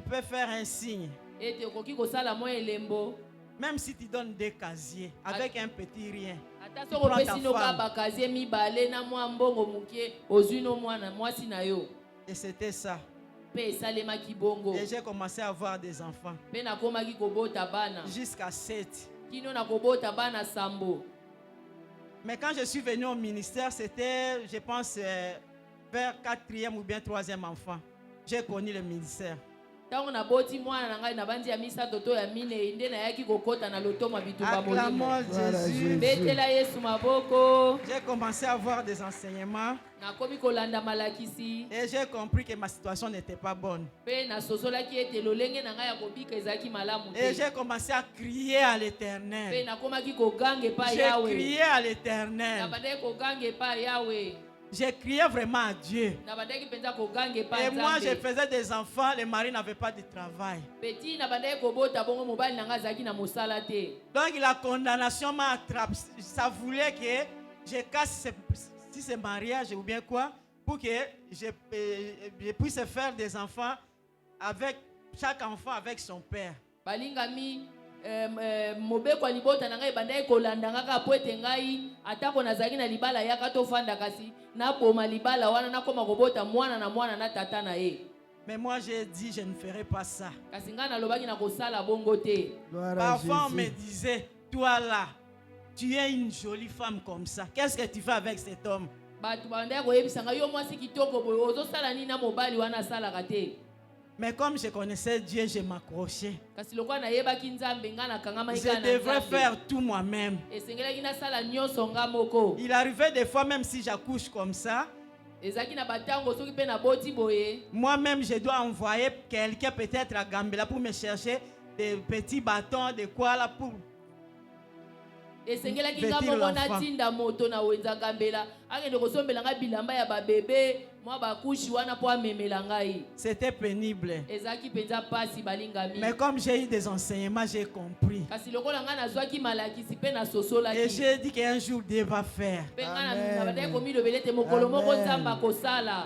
peux faire un signe. Même si tu donnes 2 casiers avec un petit rien, tu prends ta femme. Et c'était ça. Et j'ai commencé à avoir des enfants. Jusqu'à 7. Mais quand je suis venu au ministère, c'était, je pense, vers 4e ou bien 3e enfant. J'ai connu le ministère. Acclamons Jésus. J'ai commencé à avoir des enseignements. Et j'ai compris que ma situation n'était pas bonne. Et j'ai commencé à crier à l'Éternel. J'ai crié à l'Éternel. J'ai crié vraiment à Dieu. Et moi, je faisais des enfants, les maris n'avaient pas de travail. Donc la condamnation m'a attrapé. Ça voulait que je casse ce mariage ou bien quoi, pour que je puisse faire des enfants avec chaque enfant avec son père. Mobeko libota na ngai bandai kolandanga ka po ete ngai atako nazali na libala yaka tofanda kasi na boma libala wana nakoma kobota mwana na tata na ye. Mais moi j'ai dit je ne ferai pas ça. kasi ngai nalobaki na kosala bongo te. Gloire à Parfois on me Jésus. disait, toi là, tu es une jolie femme comme ça. Qu'est-ce que tu fais avec cet homme? Bato bandaki koyebisa ngai yo mwasi kitoko boye ozosala nini na mobali wana asalaka te. Mais comme je connaissais Dieu, je m'accrochais. Kasi lokola nayebaki nzambe ngai nakangama Je kaka na devrais nzambe. faire tout moi-même. Esengelaki nasala nyonso nga moko. Il arrivait des fois, même si j'accouche comme ça, Ezaki na batango soki mpe na boti boye. moi-même je dois envoyer quelqu'un peut-être à Gambela pour me chercher des petits bâtons, de quoi là pour... Esengelaki nga Vêtir moko l'enfant. natinda moto na wenza gambela. Akende kosombela ngai bilamba ya babebe. Mwa bakushi wana po amemela ngai. C'était pénible. Ezaki penza pasi balingami. Mais comme j'ai eu des enseignements, j'ai compris. Kasi lokola ngai nazwaki malakisi mpe Et nasosolaki. j'ai dit qu'un jour Dieu va faire. Mpe ngai Amen. na bandaki komilobela ete mokolo moko Amen. nzambe akosala.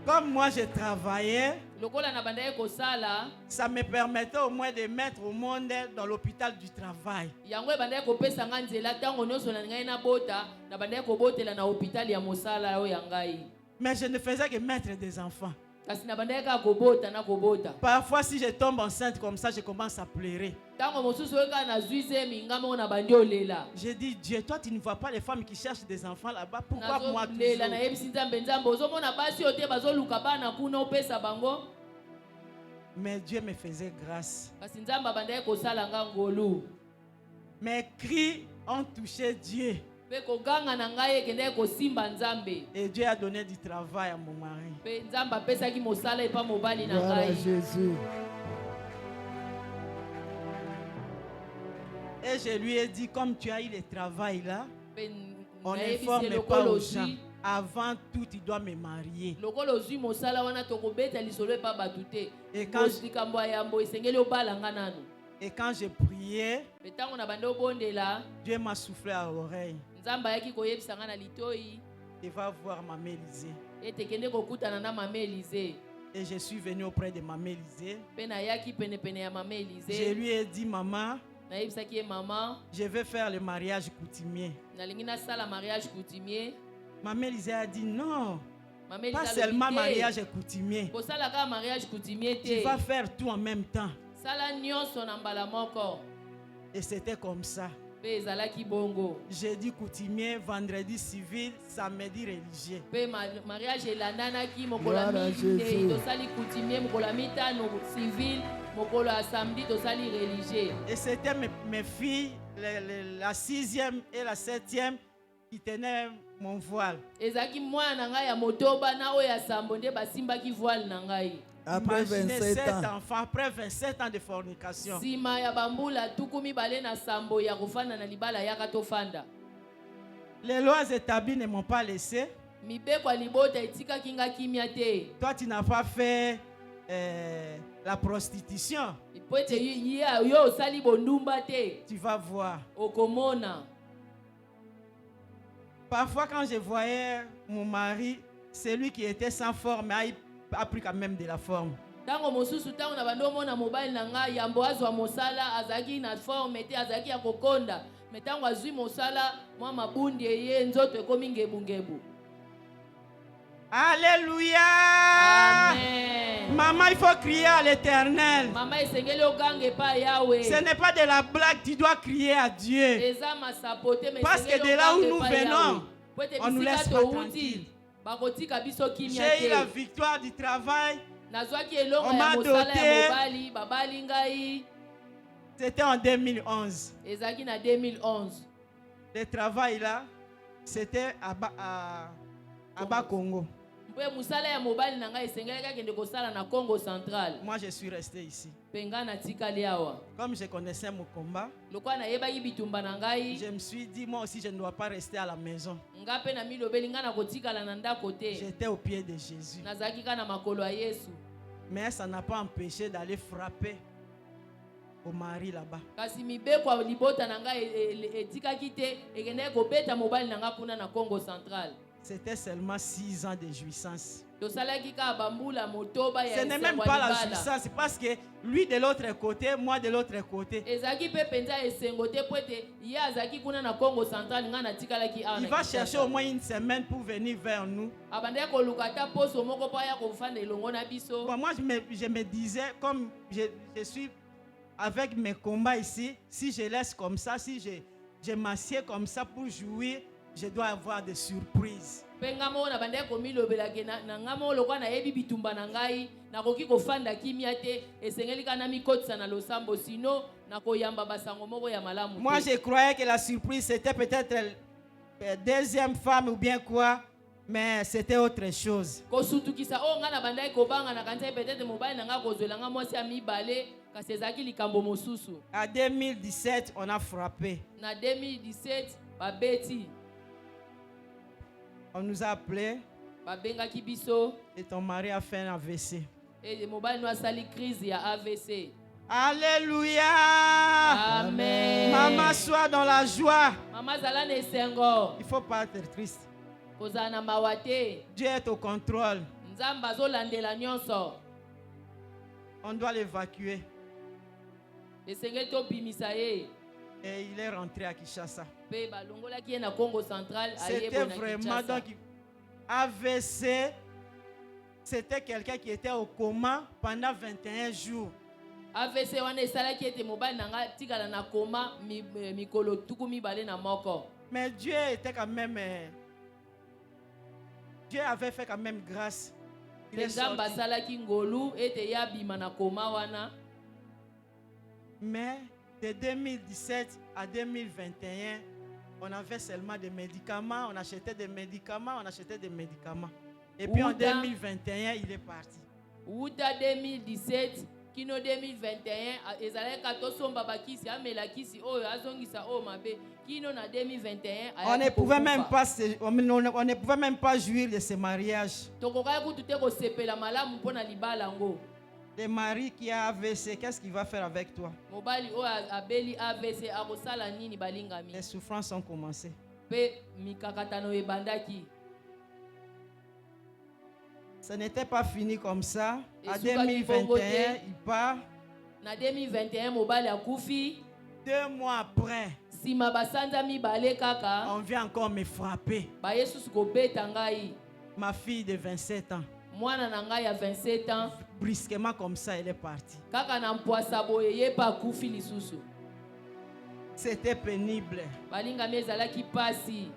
Comme moi je travaillais, Lokola na bandaki kosala. ça me permettait au moins de mettre au monde dans l'hôpital du travail. Yango ebandaki kopesa ngai nzela ntango nyonso na ngai nabota na bandaki kobotela na hôpital ya mosala oyo ya ngai. Mais je ne faisais que mettre des enfants. Kasi na bandaki kaka kobota na kobota. Parfois, si je tombe enceinte comme ça, je commence à pleurer. Ntango mosusu oyo kaka nazwi zemi nga moko na bandi olela. J'ai dit, Dieu, toi, tu ne vois pas les femmes qui cherchent des enfants là-bas. Pourquoi moi nazolela toujours? nayebisi nzambe ozomona basi oyo te bazoluka bana kuna opesa bango. Mais Dieu me faisait grâce. Kasi nzambe abandaki kosala nga ngolu. Mes cris ont touché Dieu. Mpe koganga na ngai ekendaki kosimba nzambe. Et Dieu a donné du travail à mon mari. Mpe nzambe apesaki mosala epa mobali na Gloire à ngai. Jésus. Et je lui ai dit, comme tu as eu le travail là, Mpe on ne nayebisi forme pas lokola aux gens. ozwi. Avant tout, tu dois me marier. Lokola ozwi mosala wana tokobeta lisolo epa bato te. Et quand, likambo ya yambo esengeli obala nga nanu. et quand je priais, Mpe ntango na bande obondela, Dieu m'a soufflé à l'oreille. nzambe ayaki koyebisa nga na litoi Tu vas voir Maman Élisée. ete kende kokutana na mama Elize. Et je suis venu auprès de Maman Élisée. Mpe nayaki penepene ya mama Je Elize. lui ai dit, maman, Nayebisaki ye mama, je vais faire le mariage coutumier. nalingi nasala mariage coutumier. Maman Élisée a dit, non, Mama pas Elize seulement alobi te, mariage coutumier. kosala kaka mariage coutumier Tu te. vas faire tout en même temps. Sala nyonso na mbala moko. Et c'était comme ça. Mpe ezalaki bongo. Jeudi coutumier, vendredi civil, samedi religieux. Mpe mariage elandanaki mokolo Gloire ya à mide Jésus. tosali coutumier, mokolo ya mitano civil, mokolo ya samedi tosali religieux. Et c'était mes filles, la 6e et la 7e, qui tenaient mon voile. Ezalaki mwana na ngai ya motoba na oyo ya sambo nde basimbaki voile na ngai. Après Imaginez 27 7 ans. enfants, après 27 ans de fornication. Sima ya bambula tuku mibale na sambo ya kofanda na libala yaka tofanda. Les lois établies ne m'ont pas laissé. Mibeko ya libota etikaki nga kimia te. Toi, tu n'as pas fait la prostitution. Po ete yo osali bondumba te. Tu vas voir. Okomona. Parfois, quand je voyais mon mari, celui qui était sans forme a pris quand même de la forme. Tango mosusu tango na bando mona mobile na ngai yambo azwa mosala azaki na forme te azaki ya kokonda. Me tango azwi mosala mwa mabundi ye nzoto ekomi ngebu. Alléluia! Amen. Maman, il faut crier à l'Éternel. Mama esengeli ogange pa yawe. Ce n'est pas de la blague, tu dois crier à Dieu. Eza masapote me Parce que esengeli de là où ogange nous pa venons, yawe. Po ete on nous bisika laisse pas touti, tranquille. bakotika biso kimia J'ai eu la te. victoire du travail. Nazwaki elongo On ya m'a mosala doté. ya mobali babali ngai. C'était en 2011. Ezalaki na 2011. Le travail là, c'était à Bas-Congo. Mpe musala ya mobali na ngai esengelaki akende kosala na Congo central. Moi, je suis resté ici. Mpe ngai natikali awa. Comme je connaissais mon combat, Lokwa nayebaki bitumba na ngai, je me suis dit, moi aussi, je ne dois pas rester à la maison. nga mpe na milobeli ngai nakotikala na ndako te. J'étais au pied de Jésus. Nazalaki kaka na makolo ya Yesu. Mais ça n'a pas empêché d'aller frapper au mari là-bas. Kasi mibeko ya libota na ngai etikaki te ekendaki kobeta mobali na ngai kuna na Congo central. c'était seulement 6 ans de jouissance. tosalaki kaka bambula motoba ya Ce n'est même esengo pas la ya libala. jouissance, c'est parce que lui de l'autre côté, moi de l'autre côté. ezalaki mpe mpenza esengo te po ete ye azalaki kuna na congo central ngai natikalaki awa Il na va Kinshasa. chercher au moins une semaine pour venir vers nous. abandaki koluka ata poso moko mpo aya kofanda elongo na biso. Bon, moi, je me disais, comme je suis avec mes combats ici, si je laisse comme ça, si je m'assieds comme ça pour jouir, je dois avoir des surprises. mpe ngai moko na bandaki komilobelaki na ngai moko lokwa nayebi bitumba na ngai nakoki kofanda kimia te esengeli kaka na mikotisa na losambo sino nakoyamba basango moko ya malamu Moi, te. je croyais que la surprise, c'était peut-être la deuxième femme ou bien quoi, mais c'était autre chose. kosutukisa oyo ngai na bandaki kobanga na kanisa peut-être mobali na ngai kozwela ngai mwasi ya mibale kasi ezalaki likambo mosusu. En 2017, on a frappé. Na 2017 babeti On nous a appelés babengaki biso et ton mari a fait un AVC. mobali no asali crise ya AVC. Alléluia! Amen. Maman, sois dans la joie. mama zala na esengo Il ne faut pas être triste. kozala na mawa te. Dieu est au contrôle. nzambe azolandela nyonso. On doit l'évacuer. esengeli tobimisa ye Et il est rentré à Kinshasa. mpe balongolaki ye na congo central C'était ayebo na vraiment Kinshasa. donc AVC. C'était quelqu'un qui était au coma pendant 21 jours. AVC wana esalaki ete mobali na ngai tikala na koma mikolo tuku mibale na moko. Mais Dieu était quand même. Dieu avait fait quand même grâce. Il est nzambe sorti. asalaki ngolu ete ye abima na koma wana. Mais de 2017 à 2021, on avait seulement des médicaments, on achetait des médicaments, on achetait des médicaments. Et puis en Ouda. 2021, il est parti. wuta 2017 kino 2021 ezalaki tosomba bakisi amela kisi oyo azongisa oyo mabe kino na 2021 On ne pouvait même pas, on ne pouvait même pas jouir de ce mariage. tokokaki kutu te kosepela malamu mpo na libala ngo. Le mari qui a AVC, qu'est-ce qu'il va faire avec toi? mobali oyo abeli AVC akosala nini balingami. Les souffrances ont commencé. mpe mikakatano ebandaki. Ce n'était pas fini comme ça. Et En sous 2021, il part. na 2021 mobali akufi 2 mois après, nsima basanza mibale kaka on vient encore me frapper. bayesusu kobeta ngai Ma fille de 27 ans. mwana na ngai ya 27 ans Brusquement comme ça, elle est partie. kaka na mpwasa boye ye mpe akufi lisusu. C'était pénible. balingami ezalaki pasi.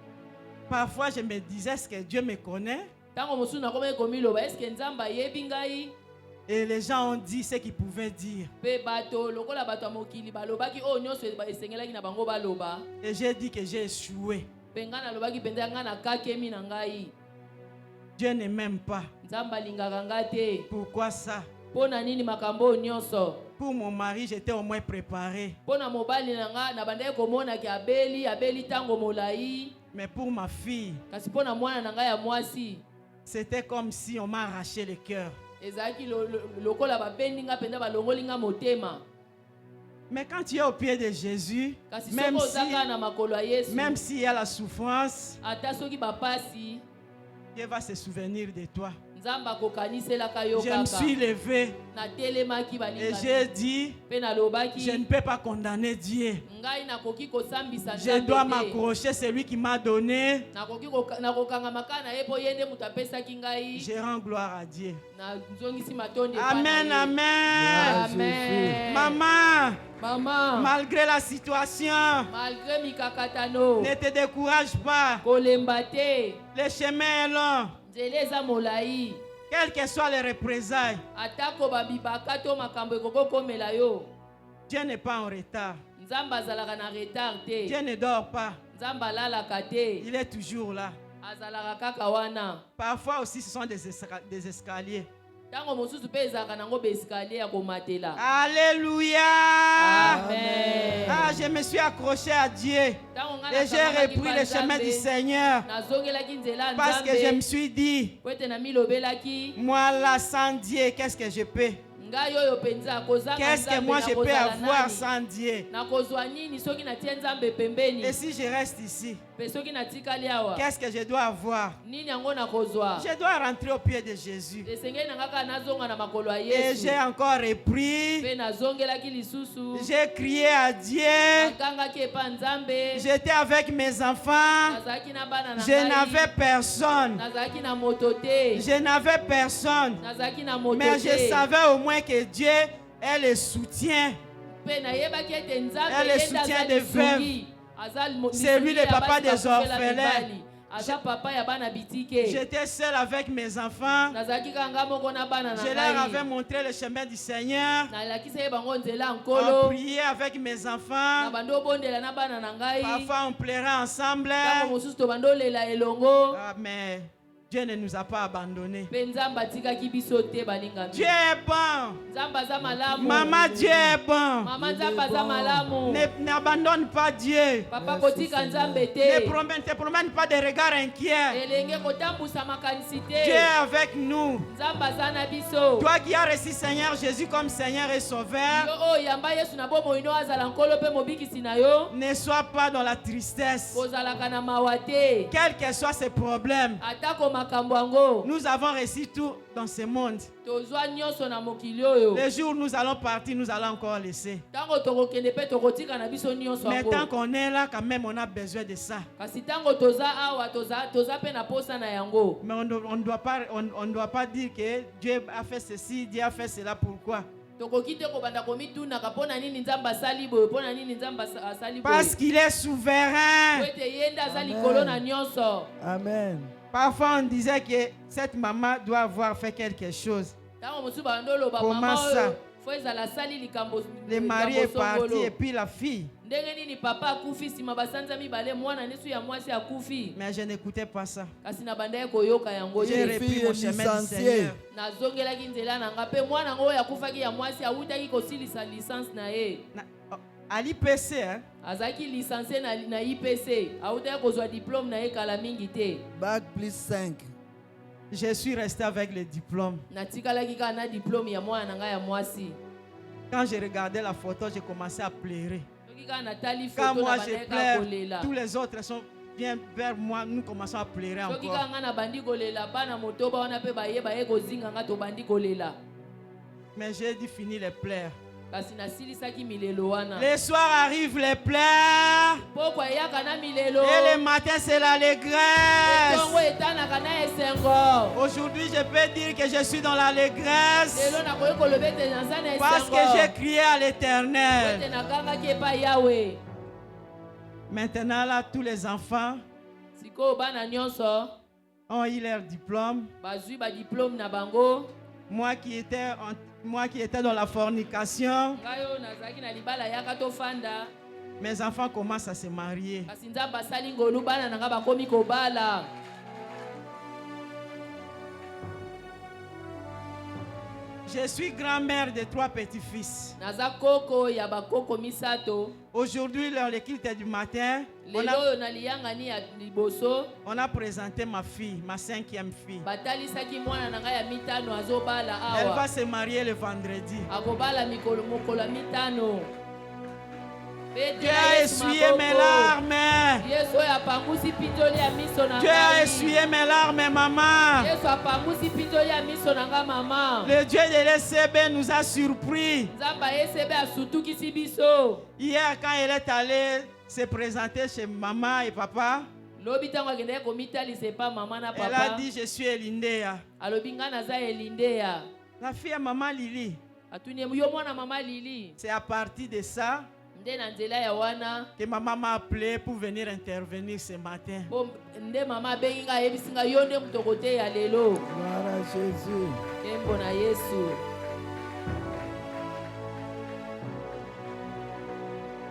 Parfois, je me disais, est-ce que Dieu me connaît? ntango mosusu nakomaki komiloba eske nzambe ayebi ngai. Et les gens ont dit ce qu'ils pouvaient dire. mpe bato lokola bato ya mokili balobaki oyo nyonso esengelaki na bango baloba. Et j'ai dit que j'ai échoué. mpe ngai nalobaki mpenza ngai nakakemi na ngai. Dieu ne m'aime pas. nzambe alingaka ngai te. Pourquoi ça? mpo na nini makambo oyo nyonso. Pour mon mari, j'étais au moins préparé. mpo na mobali na ngai na bandaki komonaki abeli ntango molai. Mais pour ma fille, kasi mpo na mwana na ngai ya mwasi c'était comme si on m'a arraché le cœur. ezalaki lokola babendi ngai mpenza balongoli ngai motema. Mais quand tu es au pied de Jésus, kasi même soko oza kaka na makolo ya yesu même s'il y a la souffrance, ata soki bapasi Dieu va se souvenir de toi. nzambe akokaniselaka yo Je me suis kaka. levé natelemaki et balingami j'ai dit, mpe je nalobaki ne peux pas condamner Dieu. ngai nakoki kosambisa Je dois nzambe te. m'accrocher celui qui m'a donné. nakokangama kaka na ye mpo ye nde moto apesaki ngai. Je rends gloire à Dieu. nazongisi matondi epai na Amen, ye. amen. Amen. Maman, mama malgré la situation, malgré mikakatano ne te décourage pas. kolemba te Le chemin est long. nzela eza molai. Quelles que soient les représailles, atako babibaka to makambo ekokokomela yo Dieu n'est pas en retard. nzambe azalaka na retard te. Dieu ne dort pas. nzambe alalaka te. Il est toujours là. azalaka kaka wana. Parfois aussi, ce sont des escaliers. ntango mosusu mpe ezalaka nango baeskalier ya komatela. Alléluia. Amen. Ah, je me suis accroché à Dieu. ntango ngai Et j'ai nakangamaki repris pa le chemin Nzambe, du Seigneur. nazongelaki nzela ya Parce que je me nzambe suis dit, po ete namilobelaki moi là, sans Dieu, qu'est-ce que je peux? ngai oyo penza kozanga Qu'est-ce que Nzambe moi na je peux kozala avoir nani? sans Dieu? Nakozwa nini soki natie Nzambe pembeni? Et si je reste ici, Pe soki natikali awa qu'est-ce que je dois avoir? nini yango nakozwa? Je dois rentrer au pied de Jésus. Esengeli na kaka nazonga na makolo ya Et Yesu. j'ai encore repris. Pe nazongelaki lisusu. J'ai crié à Dieu. Nakangaki epa Nzambe. J'étais avec mes enfants. Nazalaki na bana na Je ngai. n'avais personne. Nazalaki na moto te. Je n'avais personne. Nazalaki na moto Mais je te. savais au moins que Dieu est le soutien. Pe nayebaki ete Nzambe Elle est yenda soutien aza des lisungi. Aza C'est lui le papa des orphelins. Aza papa ya bana bitike. J'étais seul avec mes enfants. Nazalaki kanga moko na bana na Je leur avais ngai. montré le chemin du Seigneur. Nalakisa ye bango nzela On nkolo. priait avec mes Na enfants. bando obondela na bana na ngai. Parfois on pleurait ensemble. Ntango mosusu tobando olela elongo. Ah, mais Dieu ne nous a pas abandonnés. Mpe Nzambe atikaki biso te balingami. Dieu est bon. Nzambe aza malamu. Maman, Dieu est bon. Mama Nzambe aza malamu. N'abandonne pas Dieu. Papa kotika Nzambe Ne te. te promène pas de regards inquiets. Elenge kotambusa makanisi Dieu est te. avec nous. Nzambe aza na biso. Toi qui as reçu Seigneur Jésus comme Seigneur et Sauveur, Yo oyo yamba Yesu na bomoi no azala nkolo mpe mobikisi na yo. ne sois pas dans la tristesse. Kozalaka na mawa te. Quels que soient ses problèmes, Atako makambo yango. nous avons reçu tout dans ce monde. Tozwa nyonso na mokili oyo. Le jour où nous allons partir, nous allons encore laisser. Ntango tokokende mpe tokotika na biso nyonso Mais tant yango. qu'on est là, quand même, on a besoin de ça. Kasi ntango toza awa toza mpe na posa na yango. Mais on ne doit pas dire que Dieu a fait ceci, Dieu a fait cela. Pourquoi? Tokoki te kobanda komitunaka mpo na nini Nzambe asali boye, mpo na nini Nzambe asali boye. Parce qu'il est souverain. Po ete ye nde aza Amen. likolo na nyonso. Amen. Parfois, on disait que cette maman doit avoir fait quelque chose. Ntango mosusu bando oloba Comment mama ça? oyo fo ezala asali likambo Le mari est parti songolo. et puis la fille. Ndenge nini papa akufi nsima basanza mibale mwana nesu ya mwasi akufi. Mais je n'écoutais pas ça. Kasi na banda ye koyoka yango J'ai te. repris fille mon est chemin du licenciée. Seigneur. nazongelaki nzela na nga mpe mwana ngo oyo akufaki ya mwasi awutaki kosilisa licence na ye. À l'IPC, hein, azalaki licencie na IPC awutaki kozwa diplôme na ye kala mingi te. Bac plus 5. je suis resté avec le diplôme. natikalaki kaka na diplôme ya mwana na ngai ya mwasi. Quand j'ai regardé la photo, j'ai commencé à pleurer. soki kaka natali Quand foto moi na je bandaki kaka pleure, kolela. tous les autres viennent vers moi, nous commençons à pleurer soki encore. kaka nga na bandi kolela bana motoba wana mpe bayeba ye kozinga nga tobandi kolela. Mais j'ai dit fini les pleurs. kasi nasilisaki milelo wana. Les soirs arrivent les pleurs. pokwa eyaka na milelo. Et le matin, c'est l'allégresse. etongo etanaka na esengo. Aujourd'hui, je peux dire que je suis dans l'allégresse. lelo nakoki koloba ete naza na Parce que esengo. j'ai crié à ete l'Éternel. nakangaki epai yawe. Maintenant, là, tous les enfants sikoyo bana nyonso ont eu leur diplôme. bazwi badiplôme na bango. Moi qui étais dans la fornication, ngai oyo nazalaki na libala yaka tofanda. mes enfants commencent à se marier. kasi nzambe asali ngolu bana na nga bakomi kobala. Je suis grand-mère de 3 petits-fils. naza koko ya bakoko misato. Aujourd'hui, dans le culte du matin, lelo oyo na liyangani ya liboso on a présenté ma fille, ma 5e fille. batalisaki mwana na ngai ya mitano azobala Elle va awa. se marier le vendredi. akobala mokolo ya mitano. Pe Dieu a essuyé mes larmes. yesu oyo apangusi pitoli ya miso na Dieu a ngai. essuyé mes larmes, maman. yesu apangusi pitoli ya miso na ngai mama. Le Dieu de l'ECB nous a surpris. nzambe ayesebe asutukisi biso. Hier, quand elle est allée se présenter chez maman et papa, lobi ntango akendaki komitalisa epa mama na elle a papa. dit, je suis Elindea. alobi ngai naza elindeya. La fille à maman Lily. atuni yo mwana mama lili. C'est à partir de ça nde na nzela ya wana. que maman m'a appelé pour venir intervenir ce matin. Bo nde mama abengi ngai ayebisi ngai yo nde moto koteya lelo. Gloire à Jésus. Ntembo na yesu.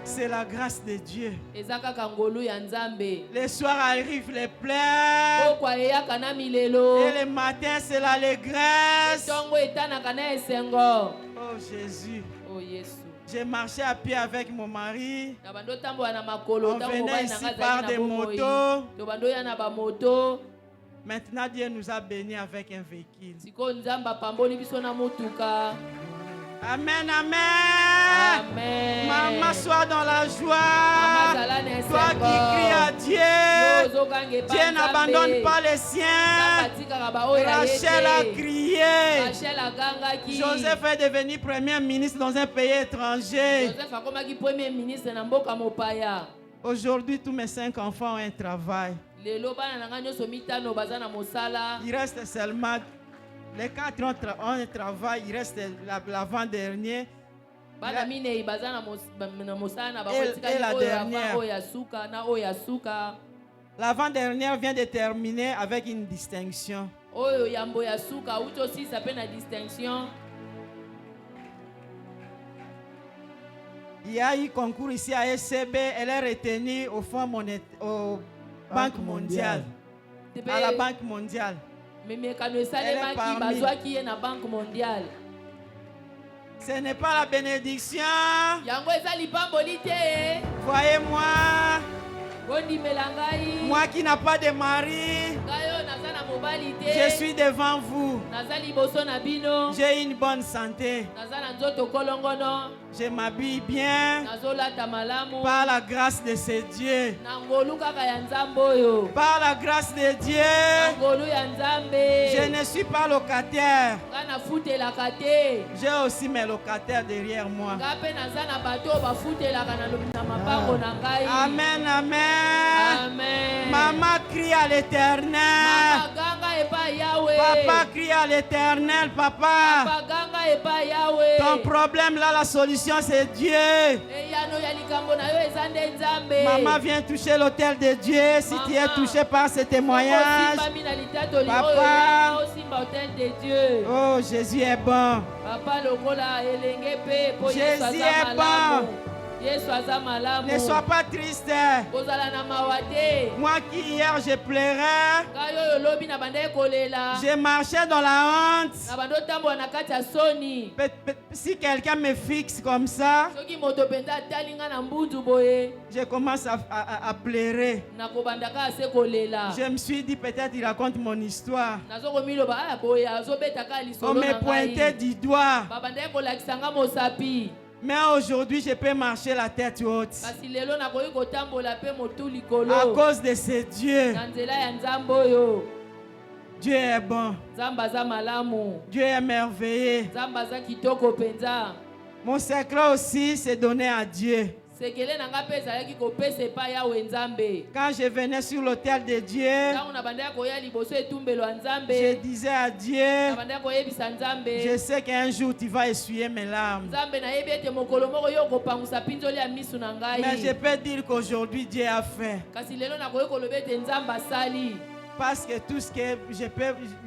C'est la grâce de Dieu. eza kaka ngolu ya nzambe. Les soirs arrivent les pleurs. pokwa eyaka na milelo. Et le matin, c'est l'allégresse. etongo etanaka na esengo. Oh Jésus. o yesu. J'ai marché à pied avec mon mari. na bando otambola na makolo. On ntango venait mobali ici na par ngai des azalaki na bomoi. motos. to bando oya na bamoto. Maintenant, Dieu nous a bénis avec un véhicule. sikoyo nzambe apamboli biso na motuka. Amen, amen. Amen. Maman, sois dans la Mama joie. zala na Toi qui esengo. cries à Yo Dieu. ozokanga epai Dieu Nzambe. n'abandonne pas les siens. Nzambe atikaka baoyo na ye Rachel a te. crié. Rachel agangaki. Joseph est devenu premier ministre dans un pays étranger. Joseph akomaki premier ministre na mboka mopaya. Aujourd'hui, tous mes 5 enfants ont un travail. Lelo bana na nga nyonso mitano baza na mosala. Il reste seulement les 4 ont un travail. Il reste l'avant-dernier. Bana minei baza na mosala na bango Et etikali la oyo dernière. avant oyo ya suka na oyo ya suka. L'avant-dernière vient de terminer avec une distinction. Oyo yambo ya suka uti osisa mpe na distinction. Il y a eu concours ici à SCB. Elle est retenue au Fonds monétaire, au Banque mondiale. À la Banque mondiale. Memekano Elle est esalemaki parmi. bazwaki ye na banque mondiale. Ce n'est pas la bénédiction. Yango eza lipamboli te. Voyez-moi, Bondimela ngai. moi qui n'ai pas de mari, Ngai oyo naza na mobali te. je suis devant vous. Naza liboso na bino. J'ai une bonne santé. Naza na nzoto kolongono. Je m'habille bien Nazolata malamu. par la grâce de ce Dieu. Na ngolu kaka ya Nzambe oyo. Par la grâce de Na Dieu, ngolu ya Nzambe. je ne suis pas locataire. Nga nafutelaka te. J'ai aussi mes locataires derrière moi. Nga mpe naza na bato oyo bafutelaka na mapango na ngai. Amen, amen. Amen. Maman crie à l'éternel. Mama ganga epai Yahweh. Papa crie à l'éternel, papa. Papa ganga epai Yahweh. Ton problème là, la solution c'est Dieu. Eyano ya likambo na yo eza nde Nzambe. Maman, viens toucher l'autel de Dieu si tu es Maman. touché par ce témoignage. Osimba mina litatoli Papa. oyo ya osimba hôtel de Dieu. Oh, Jésus est bon. Papa lokola elenge pe po Yesu Jésus aza est malamu. bon. Yesu aza malamu. Ne sois pas triste. Kozala na mawa te. Moi qui hier je pleurais, Ngai oyo lobi na banda kolela. je marchais dans la honte. Na banda otambola na kati ya soni. Si quelqu'un me fixe comme ça, Soki moto penza atali nga na mbunzu boye. je commence à pleurer. Nakobandaka ase kolela. Je me suis dit peut-être il raconte mon histoire. Nazokomiloba aya boye azobetaka On lisolo me na pointait ngai. du doigt. Babandaki kolakisa nga mosapi. Mais aujourd'hui, je peux marcher la tête haute. Kasi lelo nakoki kotambola pe motu likolo. À cause de ce Dieu. Na nzela ya Nzambe oyo. Dieu est bon. Nzambe aza malamu. Dieu est merveilleux. Nzambe aza kitoko penza. Mon secret aussi, c'est donner à Dieu. Sekele na nga pe ezalaki kopesa epai Yawe Nzambe. Quand je venais sur l'autel de Dieu, Ntango na bandaki koya liboso etumbelo ya je Nzambe. disais à Dieu, Na bandaki koyebisa Nzambe. je sais qu'un jour tu vas essuyer mes larmes. Nzambe nayebi ete mokolo moko yo kopangusa mpinzoli ya misu na ngai. Mais je peux dire qu'aujourd'hui Dieu a fait. Kasi lelo nakoki koloba ete Nzambe asali. Parce que tout ce que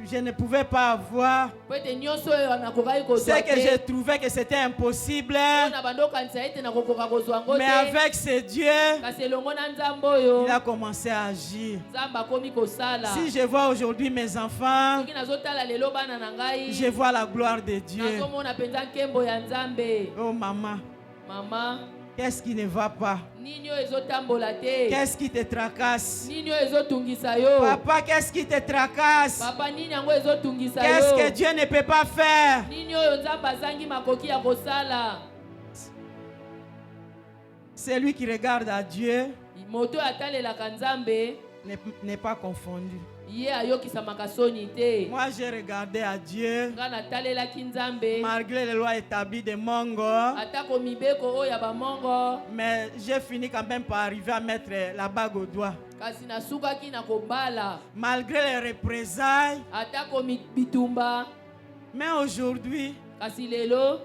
je ne pouvais pas avoir, Po ete nyonso oyo nakokaki kozwa c'est que je te. trouvais que c'était impossible. Oyo na bando okanisa ete nakokoka kozwa ngo Mais te. avec ce Dieu, Kasi elongo na Nzambe oyo. il a commencé à agir. Nzambe akomi kosala. Si je vois aujourd'hui mes enfants, Soki nazotala lelo bana na ngai. je vois la gloire de Dieu. Nazomona penza nkembo ya Nzambe. Oh maman, Mama, qu'est-ce qui ne va pas? nini oyo ezotambola te? Qu'est-ce qui te tracasse? Nini oyo ezotungisa yo? Papa, qu'est-ce qui te tracasse? Papa, nini yango ezotungisa Qu'est-ce yo? que Dieu ne peut pas faire? Nini oyo Nzambe azangi makoki ya kosala? Celui qui regarde à Dieu Moto oyo atalelaka Nzambe n'est pas confondu. ye ayokisamaka soni te. Moi, j'ai regardé à Dieu Nga natalelaki Nzambe malgré les lois établies de Mongo, atako mibeko oyo ya bamongo, mais j'ai fini quand même par arriver à mettre la bague au doigt. kasi nasukaki na kobala Malgré les représailles, atako bitumba. mais aujourd'hui, Kasi lelo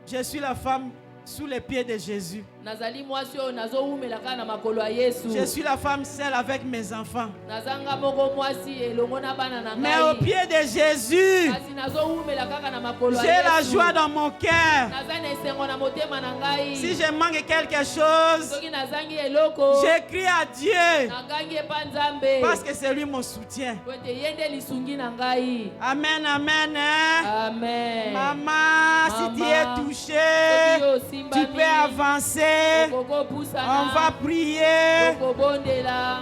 je suis la femme sous les pieds de Jésus. nazali mwasi oyo nazowumelaka na makolo ya Yesu. Je suis la femme seule avec mes enfants. Nazanga moko mwasi elongo na bana na Mais au ngai. pied de Jésus, Kasi nazowumela kaka na makolo ya j'ai la Yesu. joie dans mon cœur. Naza na esengo na motema na ngai. Si je manque quelque chose, Soki nazangi eloko j'écris à Dieu nagangi epa Nzambe. parce que c'est lui mon soutien. Po ete ye nde lisungi na ngai. Amen, amen. Hein? Amen. Maman, si tu es Soki touché, yo Tu peux avancer. On va prier.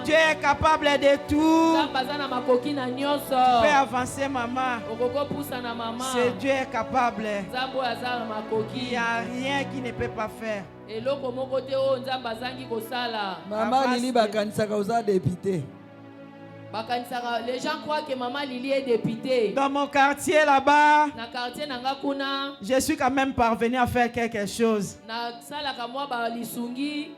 Tu es capable de tout. Tu peux avancer, maman. C'est Dieu est capable. Il n'y a rien qui ne peut pas faire. Maman Lili bakanisaka oza député. Les gens croient que Maman Lili est députée. Dans mon quartier là-bas, Na quartier nanga kuna, je suis quand même parvenu à faire quelque chose. na sala kamwa ba lisungi.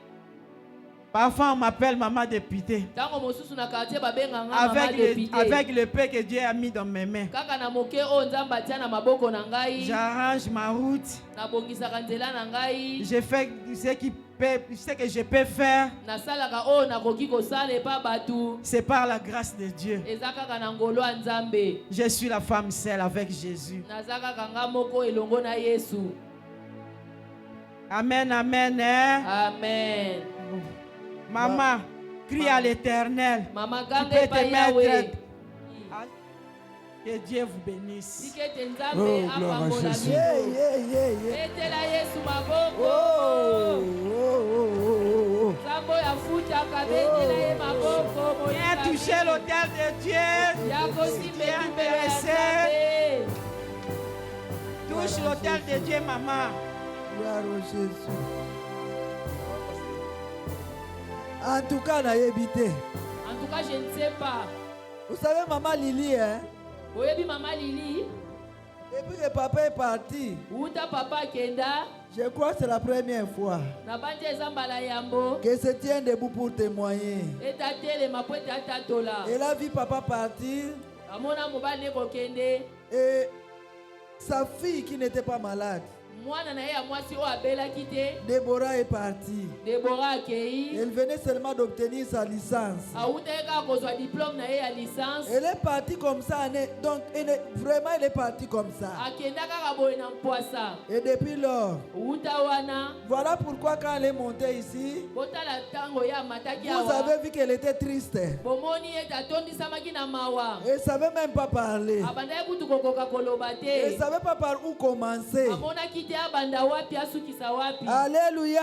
Parfois, on m'appelle maman députée. Tango mosusu na quartier ba benga nga Maman députée. Avec le paix que Dieu a mis dans mes mains. Kaka na moke o nzamba tia na maboko na ngai. J'arrange ma route. Na bongisaka nzela na ngai. Je fais ce que je peux faire. Na salaka o na koki kosala epa batu. C'est par la grâce de Dieu. Eza kaka na ngolo ya Nzambe. Je suis la femme seule avec Jésus. Naza kaka nga moko elongo na Yesu. Amen, amen. Hein? Amen. Maman, crie à l'Éternel. Mama Tu ganga peux epa te Yahweh. mettre. Que Dieu vous bénisse. Sikete Oh, Nzambe gloire à apambola Jésus. bino. Yeah. Etela Yesu maboko. Oh. Nzambe ya futaka betela ye maboko. Viens toucher l'autel de Dieu. Yakosi Tu es intéressé. Touche l'autel de Dieu, maman. Gloire au Jésus. En tout cas, nayebi te. En tout cas, je ne sais pas. Vous savez, maman Lili, hein? Oyebi Maman Lili, Depuis que papa est parti, uta papa kenda, je crois que c'est la première fois na bandi ezambala yambo, qu'elle se tient debout pour témoigner. eta telema po eta tatola. Elle a vu papa partir Amona mobali ne kokende, et sa fille qui n'était pas malade, mwana na ye ya mwasi o abelaki te, Déborah, est partie. Deborah akei, Elle venait seulement d'obtenir sa licence. auta ye kaka kozwa diplôme na ye ya licence, Elle est partie comme ça, donc vraiment elle est partie comme ça. akenda kaka boye na mpwasa. Et depuis lors, Uta wana, voilà pourquoi quand elle est montée ici, botala tango ya mataki vous awa. avez vu qu'elle était triste. Bomoni ete atondisamaki na mawa. Elle ne savait même pas parler. Abandaki kutu kokoka koloba Elle ne te. savait pas par où commencer. Amonaki te abanda wapi asukisa wapi. Alléluia.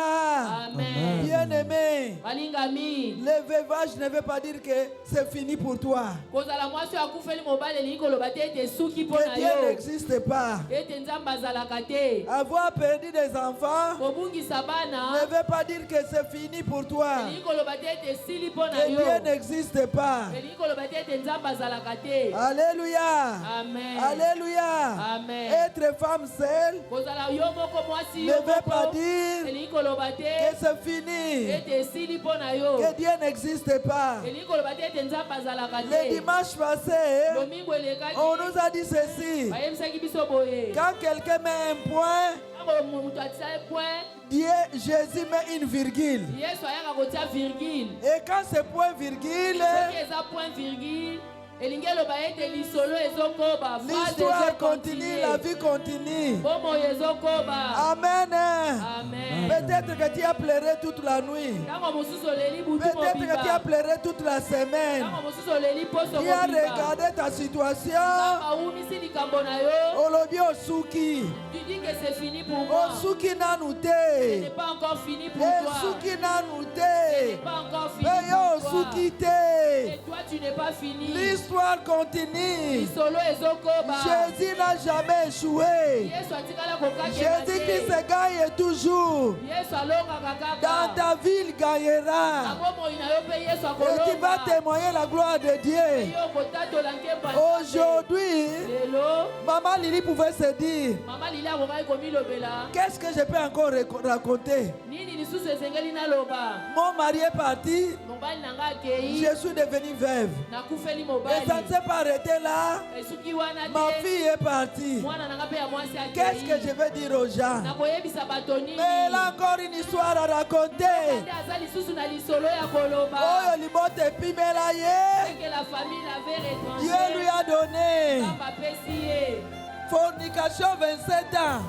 Amen. Bien-aimé, Balingami. le veuvage ne veut pas dire que c'est fini pour toi. Kozala mwasi akufeli mobali elingi koloba te ete suki mpo Que na Dieu yo. n'existe pas. Ete Nzambe azalaka te. Avoir perdu des enfants Kobungisa ne bana veut pas dire que c'est fini pour toi. elingi koloba te ete esili mpo na Que yo. Dieu n'existe pas. Elingi koloba te ete Nzambe azalaka te. Alléluia. Amen. Alléluia. Amen. Être femme seule Kozala yo moko mwasi ne yo veut pas moko. dire Elingi koloba que te c'est fini. ete esili mpo na yo. Que Dieu n'existe pas. Elingi koloba te ete Nzambe azalaka Le te. dimanche passé, Domingo elekaki. on nous a dit ceci. Bayebisaki biso boye. Quand quelqu'un met un point, Tango moto atia point, Dieu, Jésus met une virgule. Yesu ayaka kotia virgule. Et quand ce point virgule, Soki eza point virgule, elingi eloba ete lisolo ezokoba, phrase l'histoire continue, ezocontinue. la vie continue. Bomoi ezokoba. Amen. Amen. Peut-être que tu as pleuré toute la nuit. Tango mosusu oleli butu Peut-être que tu as mobimba. pleuré toute la semaine. Tango mosusu oleli poso Tu as mobimba. regardé ta situation. Awumisi likambo na yo. Olobi osuki. Tu dis que c'est fini pour moi. Osuki nanu Ce n'est te. pas encore fini pour toi. Esuki nanu Ce n'est te. pas encore fini Eyo pour toi. osuki Et te. toi, tu n'es pas fini. L'histoire continue. Lisolo ezokoba. Jésus n'a jamais échoué. Yesu atikala kokakela Jésus-Christ te. se gagne toujours. Yesu alongaka Dans kaka. ta ville, il gagnera. Na bomoi na yo mpe Yesu Et tu vas akolonga. témoigner la gloire de Dieu. Yo kotatola nkembo ya Nzambe. Aujourd'hui, Lelo, Maman Lili pouvait se dire, mama Lili akokaki komilobela. qu'est-ce que je peux encore raconter? Nini lisusu esengeli naloba. Mon mari est parti, Mobali na nga akei. je suis devenue veuve. Nakufeli Et mobali. ça ne s'est pas arrêté là. Esuki wana Ma te. fille est partie. Mwana na nga mpe ya mwasi Qu'est-ce que je akei. vais dire aux gens? Nakoyebisa bato nini. Mais elle a encore une histoire à raconter. Nde aza lisusu na lisolo ya koloba. Oh, libote pimela ye. Que la famille l'avait Dieu lui étranger. a donné Nzambe apesi ye. fornication 27 ans.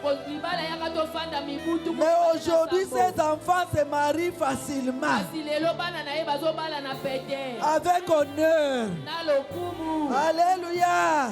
libala yaka tofanda mibutu Mais aujourd'hui, ces enfants se marient facilement, kasi lelo bana na ye bazobala na pete avec honneur. na lokumu. Alléluia.